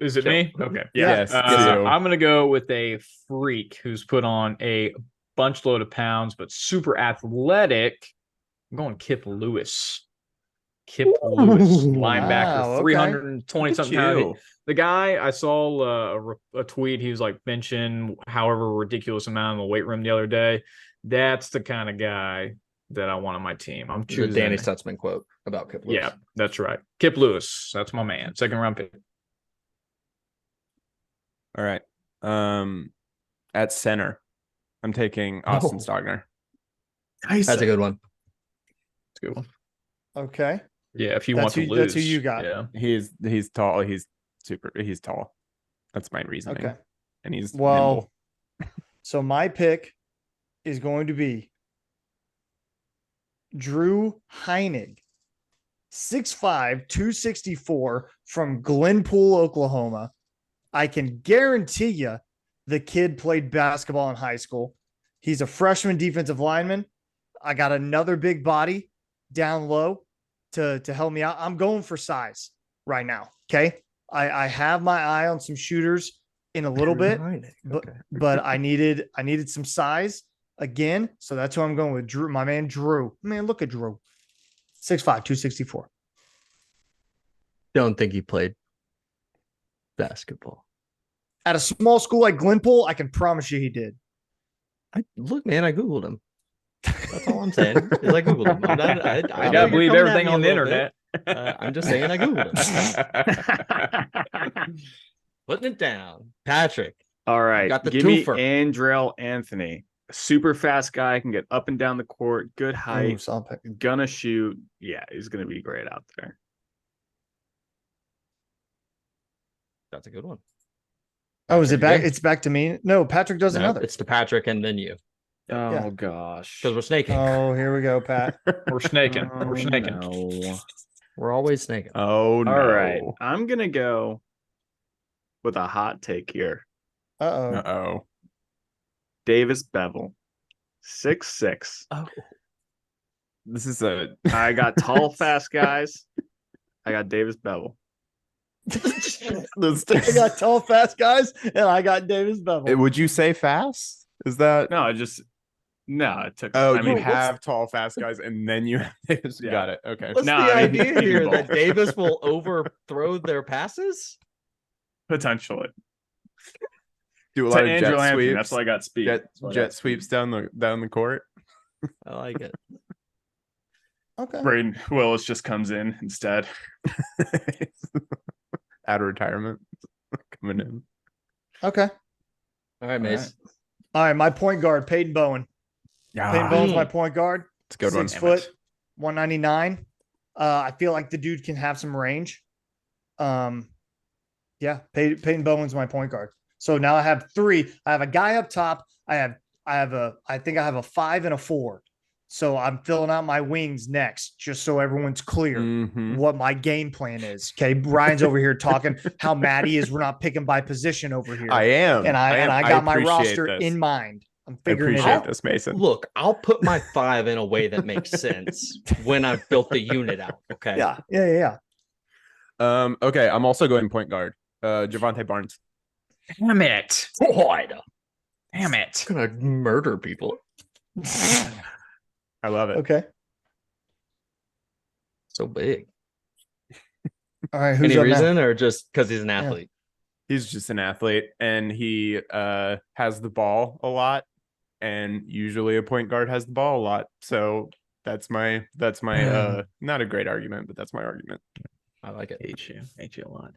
G: Is it me? Okay.
D: Yes,
G: Uh,
D: it's you.
G: I'm gonna go with a freak who's put on a bunch load of pounds, but super athletic. I'm going Kip Lewis. Kip Lewis, linebacker,
C: Wow, okay.
G: 320
D: Look at
G: something pounds.
D: you.
G: The guy, I saw a tweet. He was like benching however ridiculous amount in the weight room the other day. That's the kind of guy that I want on my team. I'm
E: The
G: choosing.
E: Danny Stutzman quote about Kip Lewis.
G: Yeah, that's right. Kip Lewis. That's my man. Second round pick.
D: All right. At center, I'm taking Austin
E: Oh.
D: Stogner.
E: That's a good one.
G: That's a good one.
C: Okay.
G: Yeah, if you
C: That's
G: want to
C: who-
G: lose.
C: that's who you got.
G: Yeah.
D: He's tall. He's tall. That's my reasoning.
C: Okay.
D: And he's
C: Well,
D: nimble.
C: so my pick is going to be Drew Heinig, 6'5", 264 from Glenpool, Oklahoma. I can guarantee you the kid played basketball in high school. He's a freshman defensive lineman. I got another big body down low to help me out. I'm going for size right now. Okay. I have my eye on some shooters in a little bit, but I needed some size again. So that's who I'm going with. Drew, my man, Drew. Man, look at Drew. 6'5", 264.
E: Don't think he played basketball.
C: At a small school like Glenpool, I can promise you he did.
E: Look, man, I Googled him. That's all I'm saying. Is I Googled him. I
G: I
E: know
G: gotta
E: you're
G: believe
E: coming at
G: everything
E: me a
G: on the
E: little
G: internet.
E: bit. I'm just saying I Googled him. Putting it down. Patrick.
F: All right.
E: Got the
F: Give me
E: twofer.
F: Andrell Anthony. A super fast guy, can get up and down the court, good
C: Ooh,
F: height,
C: solid pick.
F: gonna shoot. Yeah, he's gonna be great out there.
E: That's a good one.
C: Oh, is it
E: Patrick,
C: back?
E: you
C: It's back to me. No, Patrick does
E: good? No,
C: another.
E: it's to Patrick and then you.
F: Oh
C: Yeah.
F: gosh.
E: Because we're snaking.
C: Oh, here we go, Pat.
G: We're snaking.
F: Oh,
G: We're snaking.
F: no.
E: We're always snaking.
D: Oh no.
F: All right. I'm gonna go with a hot take here.
C: Uh-oh.
D: Uh-oh.
F: Davis Bevel. 6'6".
E: Oh.
D: This is a
F: I got tall, fast guys. I got Davis Bevel.
C: I got tall, fast guys, and I got Davis Bevel.
D: Would you say fast? Is that
F: No, it took.
D: Oh,
F: I mean,
D: you have tall, fast guys, and then you have Davis.
F: Yeah.
D: Got it. Okay.
E: What's
F: No,
E: the
F: I mean,
E: idea
F: you
E: here?
F: can
E: That
F: both.
E: Davis will overthrow their passes?
F: potentially.
D: Do a
F: To
D: lot of
F: Andrew
D: jet
F: Anthony,
D: sweeps.
F: that's why I got speed.
D: Jet,
F: That's why I
D: jet
F: got speed.
D: sweeps down the court.
E: I like it.
C: Okay.
F: Braden Willis just comes in instead.
D: Out of retirement, coming in.
C: Okay.
E: All right, Mace.
C: All right. My point guard, Peyton Bowen. Peyton Bowen's my point guard.
D: It's a good one.
C: 6 foot, 199. I feel like the dude can have some range. Yeah, Peyton Bowen's my point guard. So now I have three. I have a guy up top. I think I have a 5 and a 4. So I'm filling out my wings next, just so everyone's clear
D: Mhm.
C: what my game plan is. Okay. Ryan's over here talking how mad he is. We're not picking by position over here.
D: I am,
C: and I got my
D: appreciate
C: roster
D: this.
C: in mind. I'm
D: I
C: figuring it
D: appreciate
C: out.
D: this, Mason.
E: Look, I'll put my 5 in a way that makes sense when I've built the unit out. Okay.
C: Yeah.
D: Okay, I'm also going point guard. Javante Barnes.
G: Damn it.
E: God,
G: Damn it.
E: gonna murder people.
D: I love it.
C: Okay.
E: So big.
C: All right. Who's
E: Any
C: up now?
E: reason or just because he's an athlete?
D: He's just an athlete, and he has the ball a lot, and usually a point guard has the ball a lot. So that's my not a great argument, but that's my argument.
E: I like it.
G: Hate you a lot.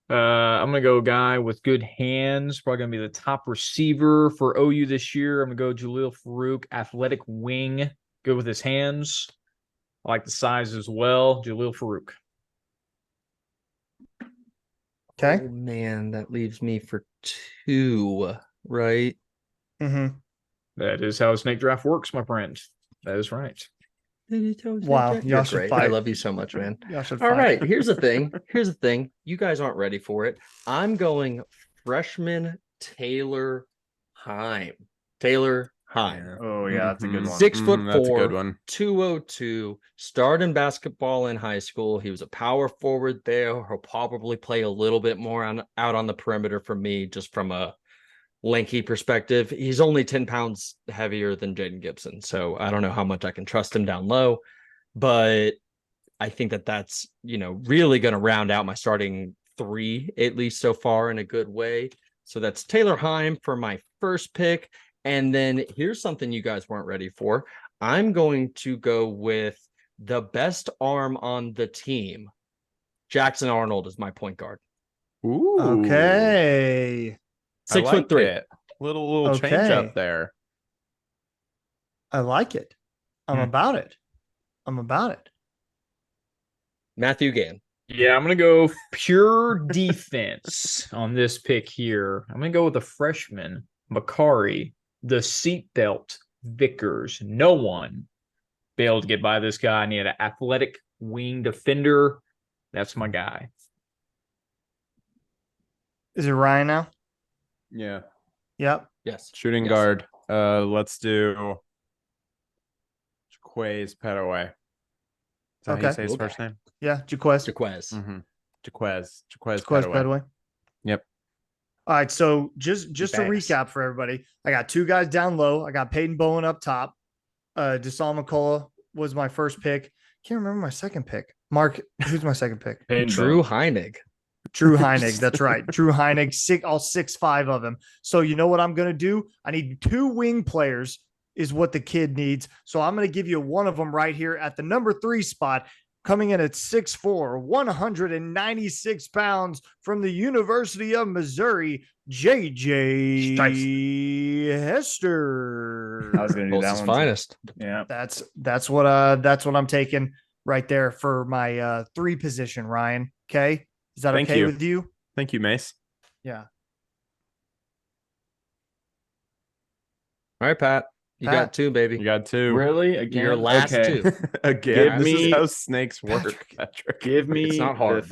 G: I'm gonna go guy with good hands. Probably gonna be the top receiver for OU this year. I'm gonna go Jaleel Farouk, athletic wing, good with his hands. I like the size as well. Jaleel Farouk.
C: Okay.
E: Oh, man, that leaves me for 2, right?
C: Mm-hmm.
G: That is how a snake draft works, my friend. That is right.
C: Wow, y'all
E: You're
C: should
E: great.
C: fight.
E: I love you so much, man.
C: Y'all should
E: All
C: fight.
E: right, here's the thing. Here's the thing. You guys aren't ready for it. I'm going freshman Taylor Heim. Taylor Heim.
F: Oh yeah, that's a good
D: Mhm.
F: one.
E: 6'4",
D: That's a good one.
E: 202, started in basketball in high school. He was a power forward there. He'll probably play a little bit more out on the perimeter for me, just from a lanky perspective. He's only 10 pounds heavier than Jaden Gibson, so I don't know how much I can trust him down low, but I think that's really going to round out my starting 3, at least so far, in a good way. So that's Taylor Heim for my first pick. And then here's something you guys weren't ready for. I'm going to go with the best arm on the team. Jackson Arnold is my point guard.
D: Ooh.
C: Okay.
E: 6'3".
D: It. Little change
C: Okay.
D: up there.
C: I like it. I'm about it.
E: Matthew Gann.
G: Yeah, I'm gonna go pure defense on this pick here. I'm gonna go with a freshman, Makari, the seatbelt Vickers. No one be able to get by this guy. I need an athletic wing defender. That's my guy.
C: Is it Ryan now?
D: Yeah.
C: Yep.
E: Yes.
D: Shooting
E: Yes.
D: guard. Let's do Jaquez Petaway. Is that how you
C: Okay.
D: say his
E: Okay.
D: first name?
C: Yeah, Jaquez.
E: Jaquez.
D: Mm-hmm. Jaquez
C: Jaquez
D: Petaway.
C: Pedway.
D: Yep.
C: All right, so just to
D: Bass.
C: recap for everybody, I got 2 guys down low. I got Peyton Bowen up top. Dasan McCullough was my first pick. Can't remember my second pick. Mark, who's my second pick?
E: Drew Heinig.
C: Drew Heinig. That's right. Drew Heinig, all 6'5" of him. So you know what I'm going to do? I need 2 wing players is what the kid needs. So I'm going to give you one of them right here at the number 3 spot, coming in at 6'4", 196 pounds from the University of Missouri, JJ Hester.
F: I was gonna do that
E: Tulsa's
F: one. too.
E: finest.
F: Yeah.
C: That's what I'm taking right there for my 3 position, Ryan. Okay. Is that
D: Thank
C: okay
D: you.
C: with you?
D: Thank you, Mace.
C: Yeah.
E: All right, Pat. You
C: Pat.
E: got 2, baby.
D: You got 2.
F: Really? Again?
E: Your last
F: Okay.
E: 2.
D: Again,
F: Give
D: this
F: me-
D: is how snakes work,
C: Patrick.
D: Patrick.
F: Give me
E: It's not hard.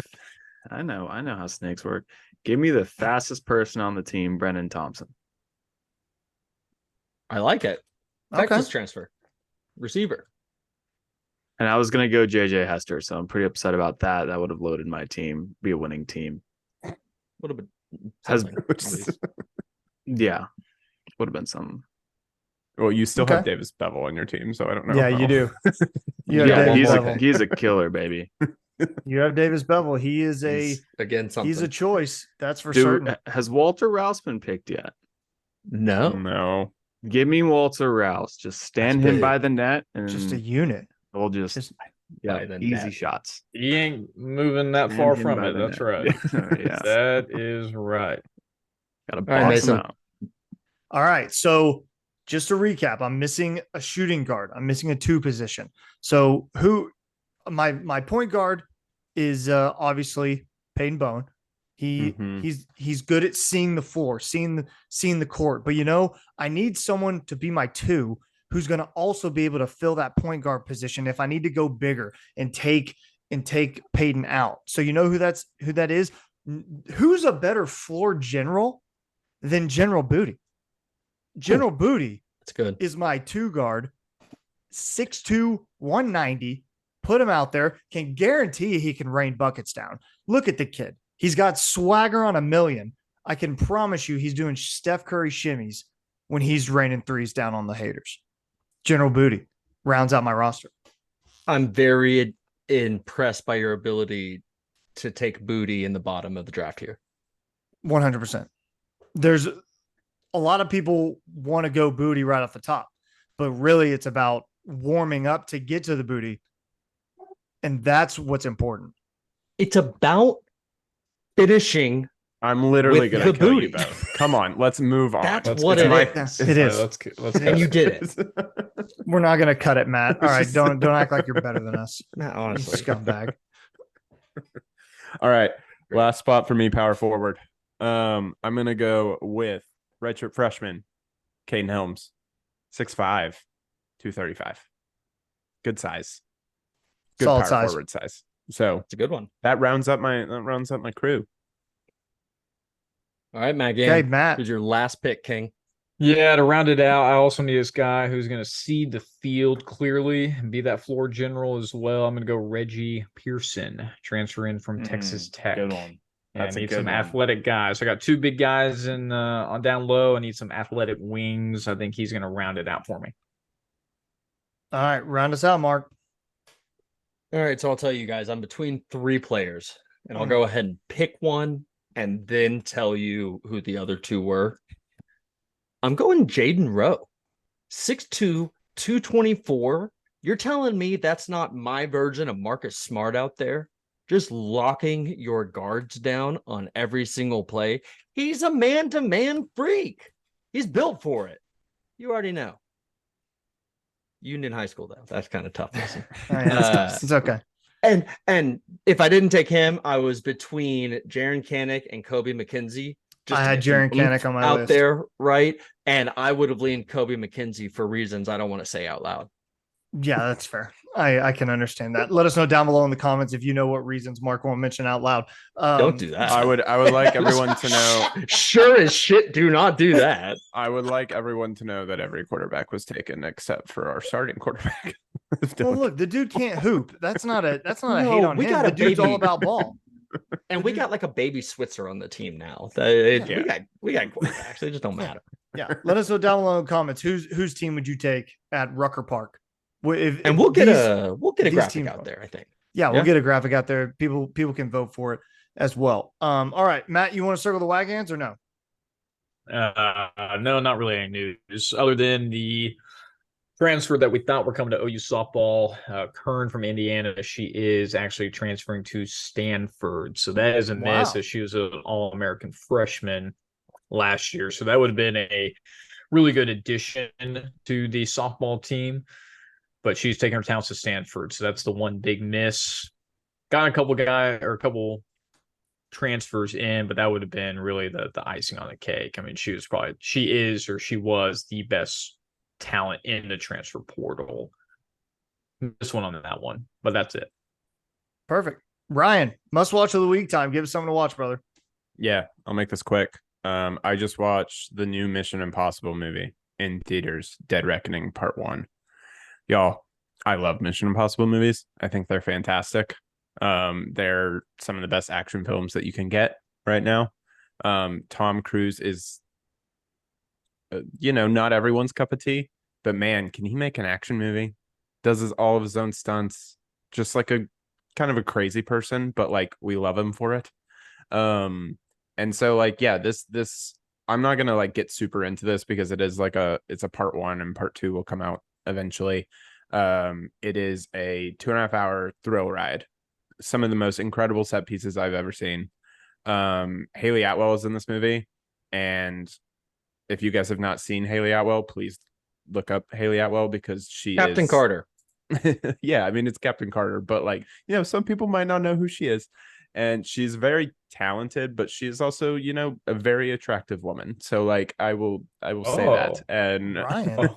F: I know how snakes work. Give me the fastest person on the team, Brennan Thompson.
E: I like it.
C: Okay.
E: Texas transfer. Receiver.
F: And I was gonna go JJ Hester, so I'm pretty upset about that. That would have loaded my team, be a winning team.
E: Would have been
F: Has-
E: something, at least.
F: Yeah. Would have been something.
D: Well, you still have
C: Okay.
D: Davis Bevel on your team, so I don't know.
C: Yeah, you
D: how-
C: do. You have
E: Yeah,
C: Davis
F: he's
C: Bevel.
F: he's a killer, baby.
C: You have Davis Bevel. He is
E: He's, again, something.
C: he's a choice. That's for
F: Dude,
C: certain.
F: has Walter Rouse been picked yet?
E: no.
D: No.
F: Give me Walter Rouse. Just stand
E: That's
F: him
E: big.
F: by the net and
C: Just a unit.
F: we'll just
E: by the
F: easy
E: net.
F: shots.
G: He ain't moving that
F: Stand
G: far
F: him
G: from
F: by
G: it.
F: the
G: That's
F: net.
G: right.
F: Yeah.
G: That is right.
F: Gotta
E: All right,
F: box
E: Mason.
F: him out.
C: All right. So just to recap, I'm missing a shooting guard. I'm missing a 2 position. So who my point guard is obviously Peyton Bone. He's good at seeing the floor, seeing the court. But I need someone to be my 2 who's going to also be able to fill that point guard position if I need to go bigger and take Peyton out. So you know who that is? Who's a better floor general than General Booty? General Booty
E: That's good.
C: is my 2 guard, 6'2", 190. Put him out there, can guarantee he can rain buckets down. Look at the kid. He's got swagger on a million. I can promise you he's doing Steph Curry shimmies when he's raining threes down on the haters. General Booty rounds out my roster.
E: I'm very impressed by your ability to take Booty in the bottom of the draft here.
C: 100%. There's a lot of people want to go Booty right off the top, but really it's about warming up to get to the Booty. And that's what's important.
E: It's about finishing.
D: I'm literally
E: With
D: gonna
E: the
D: kill
E: booty.
D: you both. Come on, let's move on.
E: That's
G: Let's
E: what
G: get
E: it
G: to
E: is.
C: Yeah, it is.
G: Let's
E: And you did it.
C: We're not going to cut it, Matt. All right.
D: Just-
C: Don't act like you're better than us.
E: Matt,
C: You
E: honestly.
C: scumbag.
D: All right, last spot for me, power forward. I'm gonna go with redshirt freshman, Caden Helms, 6'5", 235. Good size. Good
C: Solid
D: power
C: size.
D: forward size. So
E: It's a good one.
D: that rounds up my crew.
E: All right, Matt.
C: Okay,
E: Gann,
C: Matt.
E: who's your last pick, King?
G: Yeah, to round it out, I also need this guy who's going to see the field clearly and be that floor general as well. I'm going to go Reggie Pearson, transfer in from Texas Tech.
F: Good one.
G: Yeah, I
F: That's a
G: need
F: good
G: some
F: one.
G: athletic guys. I got two big guys in on down low. I need some athletic wings. I think he's going to round it out for me.
C: All right. Round us out, Mark.
E: All right, so I'll tell you guys, I'm between 3 players, and I'll go ahead and pick one and then tell you who the other 2 were. I'm going Jaden Rowe, 6'2", 224. You're telling me that's not my version of Marcus Smart out there? Just locking your guards down on every single play. He's a man-to-man freak. He's built for it. You already know. Union High School, though. That's kind of tough. Listen.
C: All right, it's okay.
E: And if I didn't take him, I was between Jaron Kanek and Kobe McKenzie.
C: I
E: to
C: had
E: get some
C: Jaron Kanek
E: oomph
C: on my
E: out
C: list.
E: there, right? And I would have leaned Kobe McKenzie for reasons I don't want to say out loud.
C: Yeah, that's fair. I can understand that. Let us know down below in the comments if you know what reasons Mark won't mention out loud.
E: Don't do that.
D: I would like everyone to know.
E: Sure as shit, do not do that.
D: I would like everyone to know that every quarterback was taken except for our starting quarterback.
C: Well, look, the dude can't hoop. That's not a
E: No,
C: hate on
E: we
C: him.
E: got
C: The
E: a
C: dude's
E: baby.
C: all about ball.
E: And we got like a baby Switzer on the team now. We got quarterbacks. They just don't matter.
C: Yeah. Let us know down below in the comments whose team would you take at Rucker Park?
E: And we'll get a
C: these
E: graphic
C: teams-
E: out there, I think.
C: Yeah, we'll
E: Yeah.
C: get a graphic out there. People can vote for it as well. All right, Matt, you want to circle the wagons or no?
G: No, not really any news other than the transfer that we thought were coming to OU softball. Kern from Indiana, she is actually transferring to Stanford. So that is a miss,
C: Wow.
G: as she was an All-American freshman last year. So that would have been a really good addition to the softball team. But she's taking her talents to Stanford. So that's the one big miss. Got a couple transfers in, but that would have been really the icing on the cake. I mean, she was the best talent in the transfer portal. This one on that one, but that's it.
C: Perfect. Ryan, must watch of the week time. Give us something to watch, brother.
D: Yeah, I'll make this quick. I just watched the new Mission Impossible movie in theaters, Dead Reckoning Part 1. Y'all, I love Mission Impossible movies. I think they're fantastic. They're some of the best action films that you can get right now. Tom Cruise is, not everyone's cup of tea, but man, can he make an action movie? Does all of his own stunts, just like a kind of a crazy person, but like we love him for it. And so like, yeah, this I'm not gonna like get super into this because it's a part 1 and part 2 will come out eventually. It is a 2.5 hour thrill ride. Some of the most incredible set pieces I've ever seen. Haley Atwell is in this movie, and if you guys have not seen Haley Atwell, please look up Haley Atwell because she
E: Captain
D: is
E: Carter.
D: Yeah, I mean it's Captain Carter, but like, some people might not know who she is. And she's very talented, but she's also, a very attractive woman. So like I will say that. And
C: Ryan.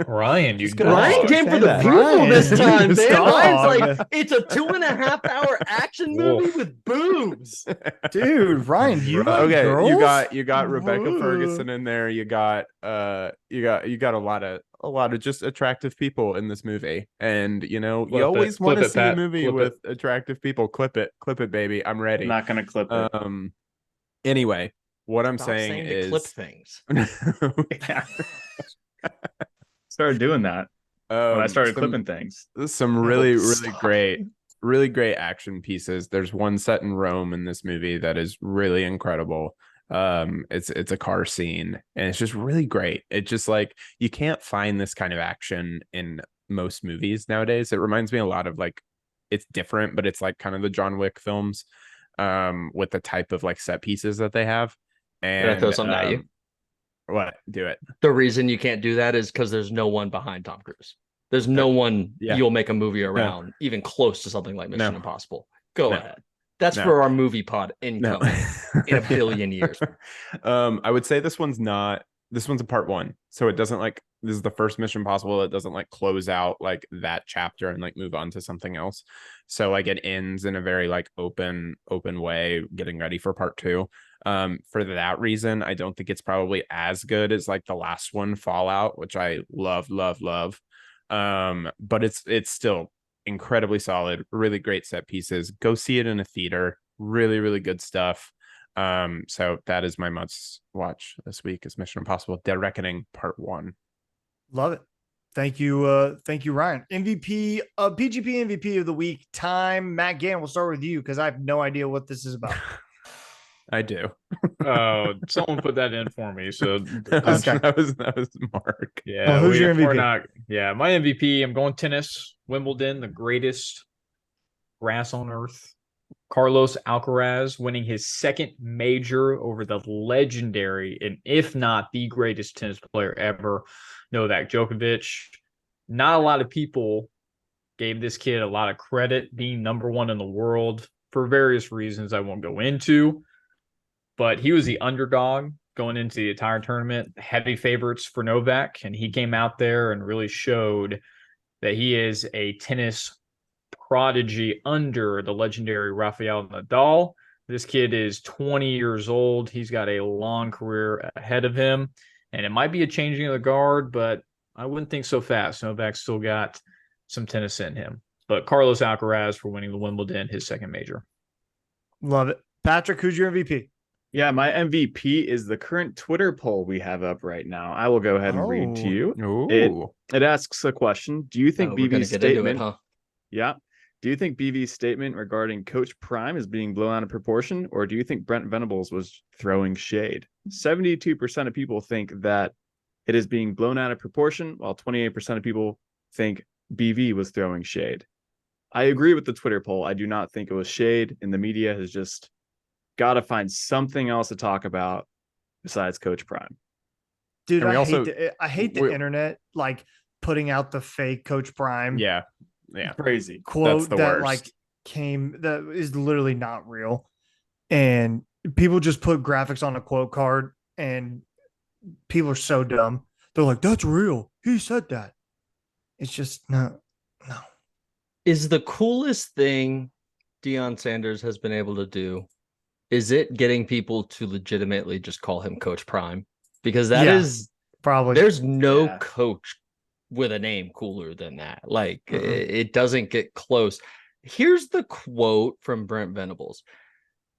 G: Ryan, you
E: Ryan came for the
D: that.
E: people
C: Ryan,
E: this time,
C: you
E: man.
C: dog.
E: Ryan's like, it's a 2.5 hour action movie with boobs.
C: Dude, Ryan, you like
D: okay,
C: girls?
D: you got Rebecca
C: Whoa.
D: Ferguson in there. You got a lot of just attractive people in this movie. And you always want to see a movie with attractive people. Clip it, baby. I'm ready.
F: I'm not gonna clip it.
D: Anyway, what I'm
E: Stop
D: saying
E: to
D: is
E: clip things.
F: Yeah. Started doing that when I started clipping things.
D: some really great action pieces. There's one set in Rome in this movie that is really incredible. It's a car scene and it's just really great. It's just like you can't find this kind of action in most movies nowadays. It reminds me a lot of like it's different, but it's like kind of the John Wick films, with the type of like set pieces that they have. And
E: Did I throw something at you?
D: What? Do it.
E: The reason you can't do that is because there's no one behind Tom Cruise. There's no one you'll make a movie around, even close to something like Mission Impossible. Go ahead. That's for our movie pod income in a billion years.
D: I would say this one's a part one. So it doesn't like, this is the first Mission Impossible. It doesn't like close out like that chapter and like move on to something else. So like it ends in a very like open way, getting ready for part two. For that reason, I don't think it's probably as good as like the last one, Fallout, which I love. But it's still incredibly solid, really great set pieces. Go see it in a theater. Really good stuff. So that is my must watch this week is Mission Impossible Dead Reckoning Part 1.
C: Love it. Thank you, Ryan. PGP MVP of the week time. Matt Gann, we'll start with you because I have no idea what this is about.
D: I do.
G: Oh, someone put that in for me. So
D: that was Mark.
G: Yeah.
C: Well, who's your MVP?
G: My MVP. I'm going tennis. Wimbledon, the greatest grass on earth. Carlos Alcaraz winning his second major over the legendary, and if not the greatest tennis player ever, Novak Djokovic. Not a lot of people gave this kid a lot of credit being number one in the world for various reasons I won't go into. But he was the underdog going into the entire tournament, heavy favorites for Novak, and he came out there and really showed that he is a tennis prodigy under the legendary Rafael Nadal. This kid is 20 years old. He's got a long career ahead of him, and it might be a changing of the guard, but I wouldn't think so fast. Novak's still got some tennis in him. But Carlos Alcaraz for winning the Wimbledon, his second major.
C: Love it. Patrick, who's your MVP?
F: Yeah, my MVP is the current Twitter poll we have up right now. I will go ahead and read to you. It asks a question. Do you think BV's statement? Yeah. Do you think BV's statement regarding Coach Prime is being blown out of proportion, or do you think Brent Venables was throwing shade? 72% of people think that it is being blown out of proportion, while 28% of people think BV was throwing shade. I agree with the Twitter poll. I do not think it was shade, and the media has just got to find something else to talk about besides Coach Prime.
C: Dude, I hate the internet like putting out the fake Coach Prime.
D: Yeah.
C: Crazy quote that that is literally not real. And people just put graphics on a quote card and people are so dumb. They're like, that's real. He said that. It's just no.
E: Is the coolest thing Deion Sanders has been able to do, is it getting people to legitimately just call him Coach Prime? Because that is
C: probably,
E: there's no coach with a name cooler than that. Like it doesn't get close. Here's the quote from Brent Venables.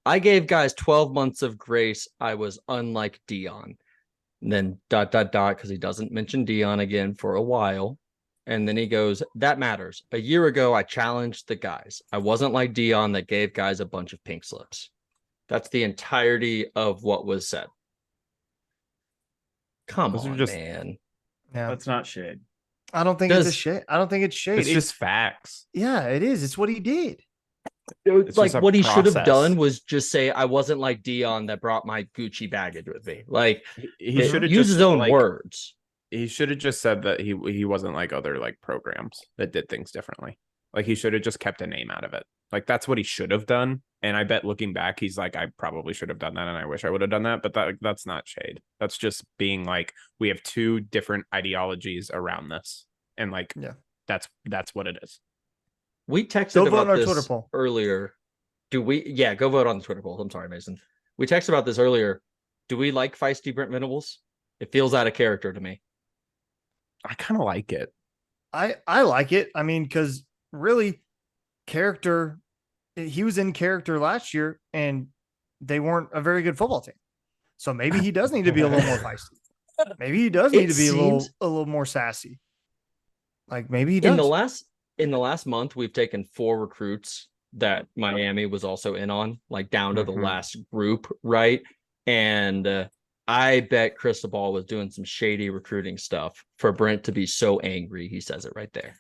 E: I gave guys 12 months of grace. I was unlike Deion. And then ... because he doesn't mention Deion again for a while. And then he goes, that matters. A year ago, I challenged the guys. I wasn't like Deion that gave guys a bunch of pink slips. That's the entirety of what was said. Come on, man.
C: Yeah,
F: that's not shade.
C: I don't think it's a shade. I don't think it's shade.
D: It's just facts.
C: Yeah, it is. It's what he did.
E: It's like what he should have done was just say, I wasn't like Deion that brought my Gucci baggage with me. Like
D: he should have
E: used his own words.
D: He should have just said that he wasn't like other like programs that did things differently. Like he should have just kept a name out of it. Like that's what he should have done. And I bet looking back, he's like, I probably should have done that, and I wish I would have done that. But that's not shade. That's just being like, we have two different ideologies around this, and like, that's what it is.
E: We texted about this Twitter poll earlier. Do we? Yeah, go vote on the Twitter poll. I'm sorry, Mason. We texted about this earlier. Do we like feisty Brent Venables? It feels out of character to me.
D: I kind of like it.
C: I like it. I mean, because really, character. He was in character last year, and they weren't a very good football team. So maybe he does need to be a little more feisty. Maybe he does need to be a little more sassy. Like maybe he does.
E: In the last month, we've taken 4 recruits that Miami was also in on, like down to the last group, right? And I bet Cristobal was doing some shady recruiting stuff for Brent to be so angry. He says it right there.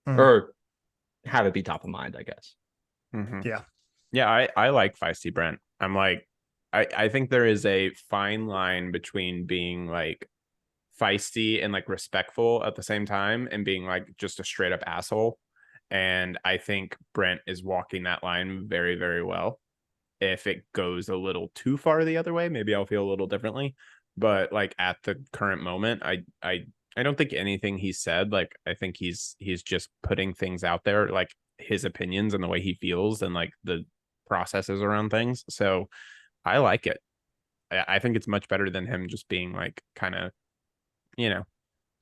E: Or have it be top of mind, I guess.
D: Mhm.
C: Yeah.
D: Yeah, I like feisty Brent. I'm like, I think there is a fine line between being like feisty and like respectful at the same time and being like just a straight up asshole. And I think Brent is walking that line very, very well. If it goes a little too far the other way, maybe I'll feel a little differently. But like at the current moment, I don't think anything he said, like I think he's just putting things out there, like his opinions and the way he feels and like the processes around things. So I like it. I think it's much better than him just being like kind of,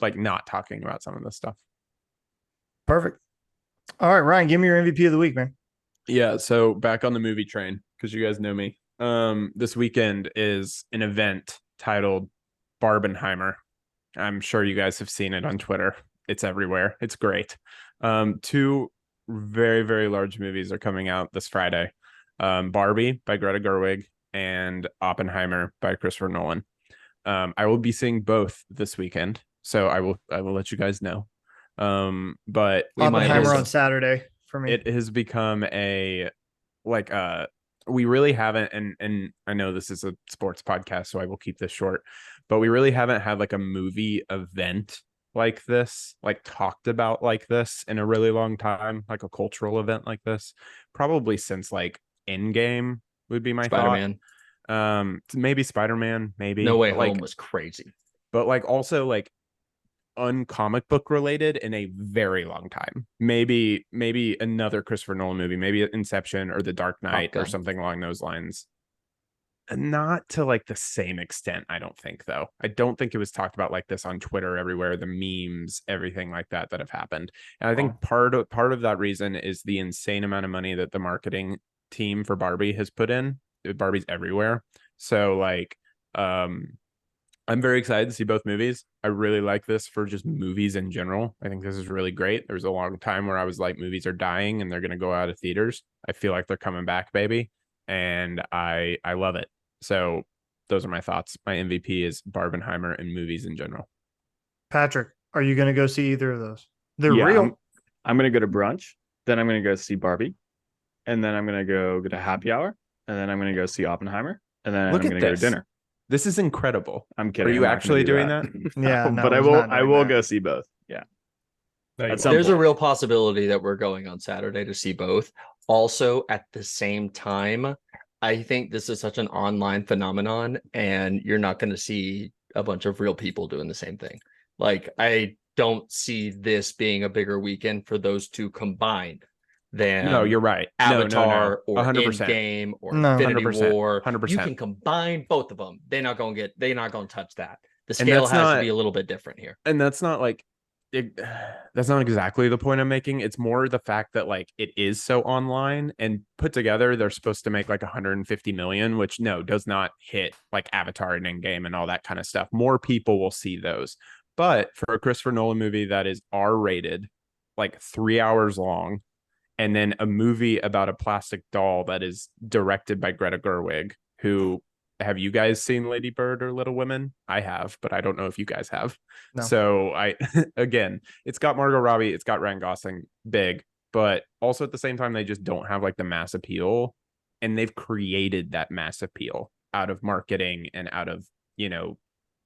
D: like not talking about some of this stuff.
C: Perfect. All right, Ryan, give me your MVP of the week, man.
D: Yeah, so back on the movie train, because you guys know me. This weekend is an event titled Barbenheimer. I'm sure you guys have seen it on Twitter. It's everywhere. It's great. Two very, very large movies are coming out this Friday. Barbie by Greta Gerwig and Oppenheimer by Christopher Nolan. I will be seeing both this weekend, so I will let you guys know. But
C: Oppenheimer on Saturday for me.
D: It has become a like we really haven't, and I know this is a sports podcast, so I will keep this short, but we really haven't had like a movie event like this, like talked about like this in a really long time, like a cultural event like this, probably since like Endgame would be my
E: Spider-Man.
D: thought. Maybe Spider-Man, maybe
E: No Way
D: but, like,
E: Home was crazy.
D: but like also like uncomic book related in a very long time. Maybe another Christopher Nolan movie, maybe Inception or The Dark Knight or something along those lines. Not to like the same extent, I don't think, though. I don't think it was talked about like this on Twitter everywhere, the memes, everything like that have happened. And I think part of that reason is the insane amount of money that the marketing team for Barbie has put in. Barbie's everywhere. So like I'm very excited to see both movies. I really like this for just movies in general. I think this is really great. There was a long time where I was like, movies are dying and they're going to go out of theaters. I feel like they're coming back, baby. And I love it. So those are my thoughts. My MVP is Barbenheimer and movies in general.
C: Patrick, are you going to go see either of those? They're real.
F: I'm going to go to brunch. Then I'm going to go see Barbie. And then I'm going to go get a happy hour. And then I'm going to go see Oppenheimer. And then I'm going to go to dinner.
D: This is incredible.
F: I'm kidding.
D: Are you actually doing that?
C: Yeah, no,
F: but I will go see both. Yeah.
E: There's a real possibility that we're going on Saturday to see both. Also, at the same time, I think this is such an online phenomenon, and you're not going to see a bunch of real people doing the same thing. Like, I don't see this being a bigger weekend for those two combined than
D: no, you're right.
E: Avatar
D: no.
E: or
D: 100%.
E: Endgame or
C: No.
E: Infinity
D: 100%.
E: War.
D: 100%.
E: You can combine both of them. They're not going to touch that. The scale has to be a little bit different here.
D: And that's not like that's not exactly the point I'm making. It's more the fact that like it is so online and put together. They're supposed to make like 150 million, which does not hit like Avatar and Endgame and all that kind of stuff. More people will see those. But for a Christopher Nolan movie that is R-rated, like 3 hours long, and then a movie about a plastic doll that is directed by Greta Gerwig, who have you guys seen Lady Bird or Little Women? I have, but I don't know if you guys have. No. So again, it's got Margot Robbie, it's got Ryan Gosling, big, but also at the same time, they just don't have like the mass appeal, and they've created that mass appeal out of marketing and out of,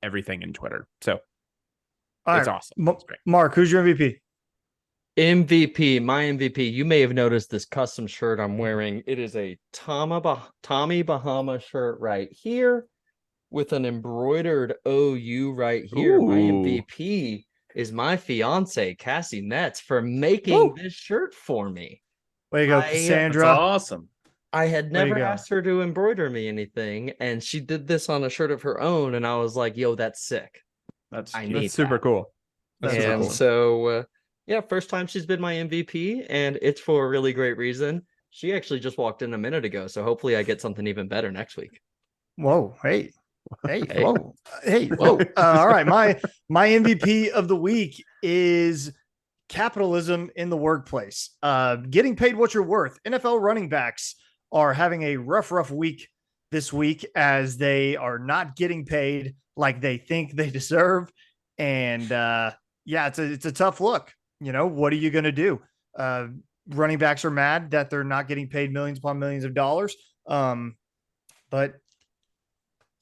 D: everything in Twitter. So it's awesome. It's great.
C: Mark, who's your MVP?
E: My MVP. You may have noticed this custom shirt I'm wearing. It is a Tommy Bahama shirt right here with an embroidered OU right here. Ooh. My MVP is my fiance, Cassie Metz, for making this shirt for me.
C: Way to go, Cassandra.
F: That's awesome.
E: I had never asked her to embroider me anything, and she did this on a shirt of her own, and I was like, yo, that's sick.
D: That's super cool.
E: So yeah, first time she's been my MVP, and it's for a really great reason. She actually just walked in a minute ago, so hopefully I get something even better next week.
C: Whoa, hey, whoa. All right, my MVP of the week is capitalism in the workplace. Getting paid what you're worth. NFL running backs are having a rough week this week as they are not getting paid like they think they deserve, and it's a tough look. What are you going to do? running backs are mad that they're not getting paid millions upon millions of dollars. But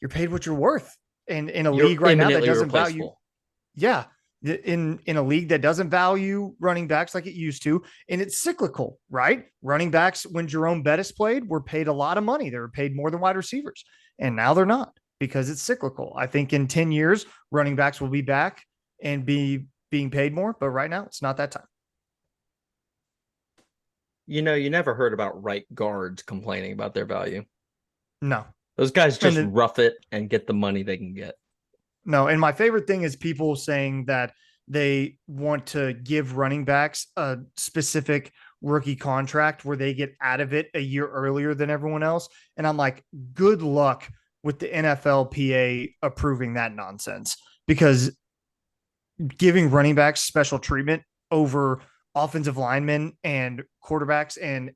C: you're paid what you're worth. And in a league right now that doesn't value. Yeah. In a league that doesn't value running backs like it used to, and it's cyclical, right? Running backs, when Jerome Bettis played, were paid a lot of money. They were paid more than wide receivers, and now they're not because it's cyclical. I think in 10 years, running backs will be back and be being paid more, but right now it's not that time.
E: You know, you never heard about right guards complaining about their value.
C: No.
E: Those guys just rough it and get the money they can get.
C: No, and my favorite thing is people saying that they want to give running backs a specific rookie contract where they get out of it a year earlier than everyone else. And I'm like, good luck with the NFLPA approving that nonsense, because giving running backs special treatment over offensive linemen and quarterbacks and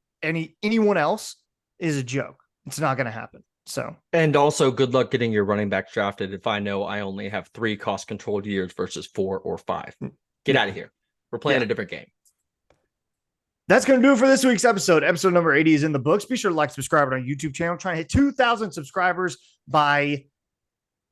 C: anyone else is a joke. It's not going to happen. So,
E: and also good luck getting your running back drafted if I know I only have 3 cost controlled years versus 4 or 5. Get out of here. We're playing a different game.
C: That's going to do it for this week's episode. Episode number 80 is in the books. Be sure to like, subscribe on our YouTube channel. Trying to hit 2,000 subscribers by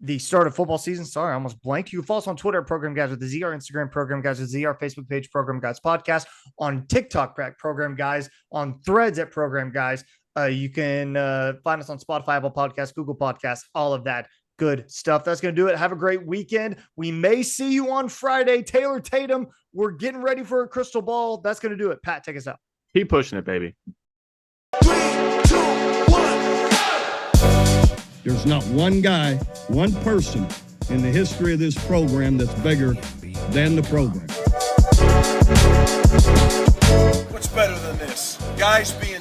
C: the start of football season. Sorry, I almost blanked. You can follow us on Twitter, Program Guys with the Z, our Instagram, Program Guys with Z, our Facebook page, Program Guys Podcast, on TikTok, Program Guys, on Threads at Program Guys. You can find us on Spotify, Apple Podcasts, Google Podcasts, all of that good stuff. That's going to do it. Have a great weekend. We may see you on Friday. Taylor Tatum, we're getting ready for a crystal ball. That's going to do it. Pat, take us out.
F: Keep pushing it, baby.
B: 3, 2, 1.
A: There's not one guy, one person in the history of this program that's bigger than the program.
B: What's better than this? Guys being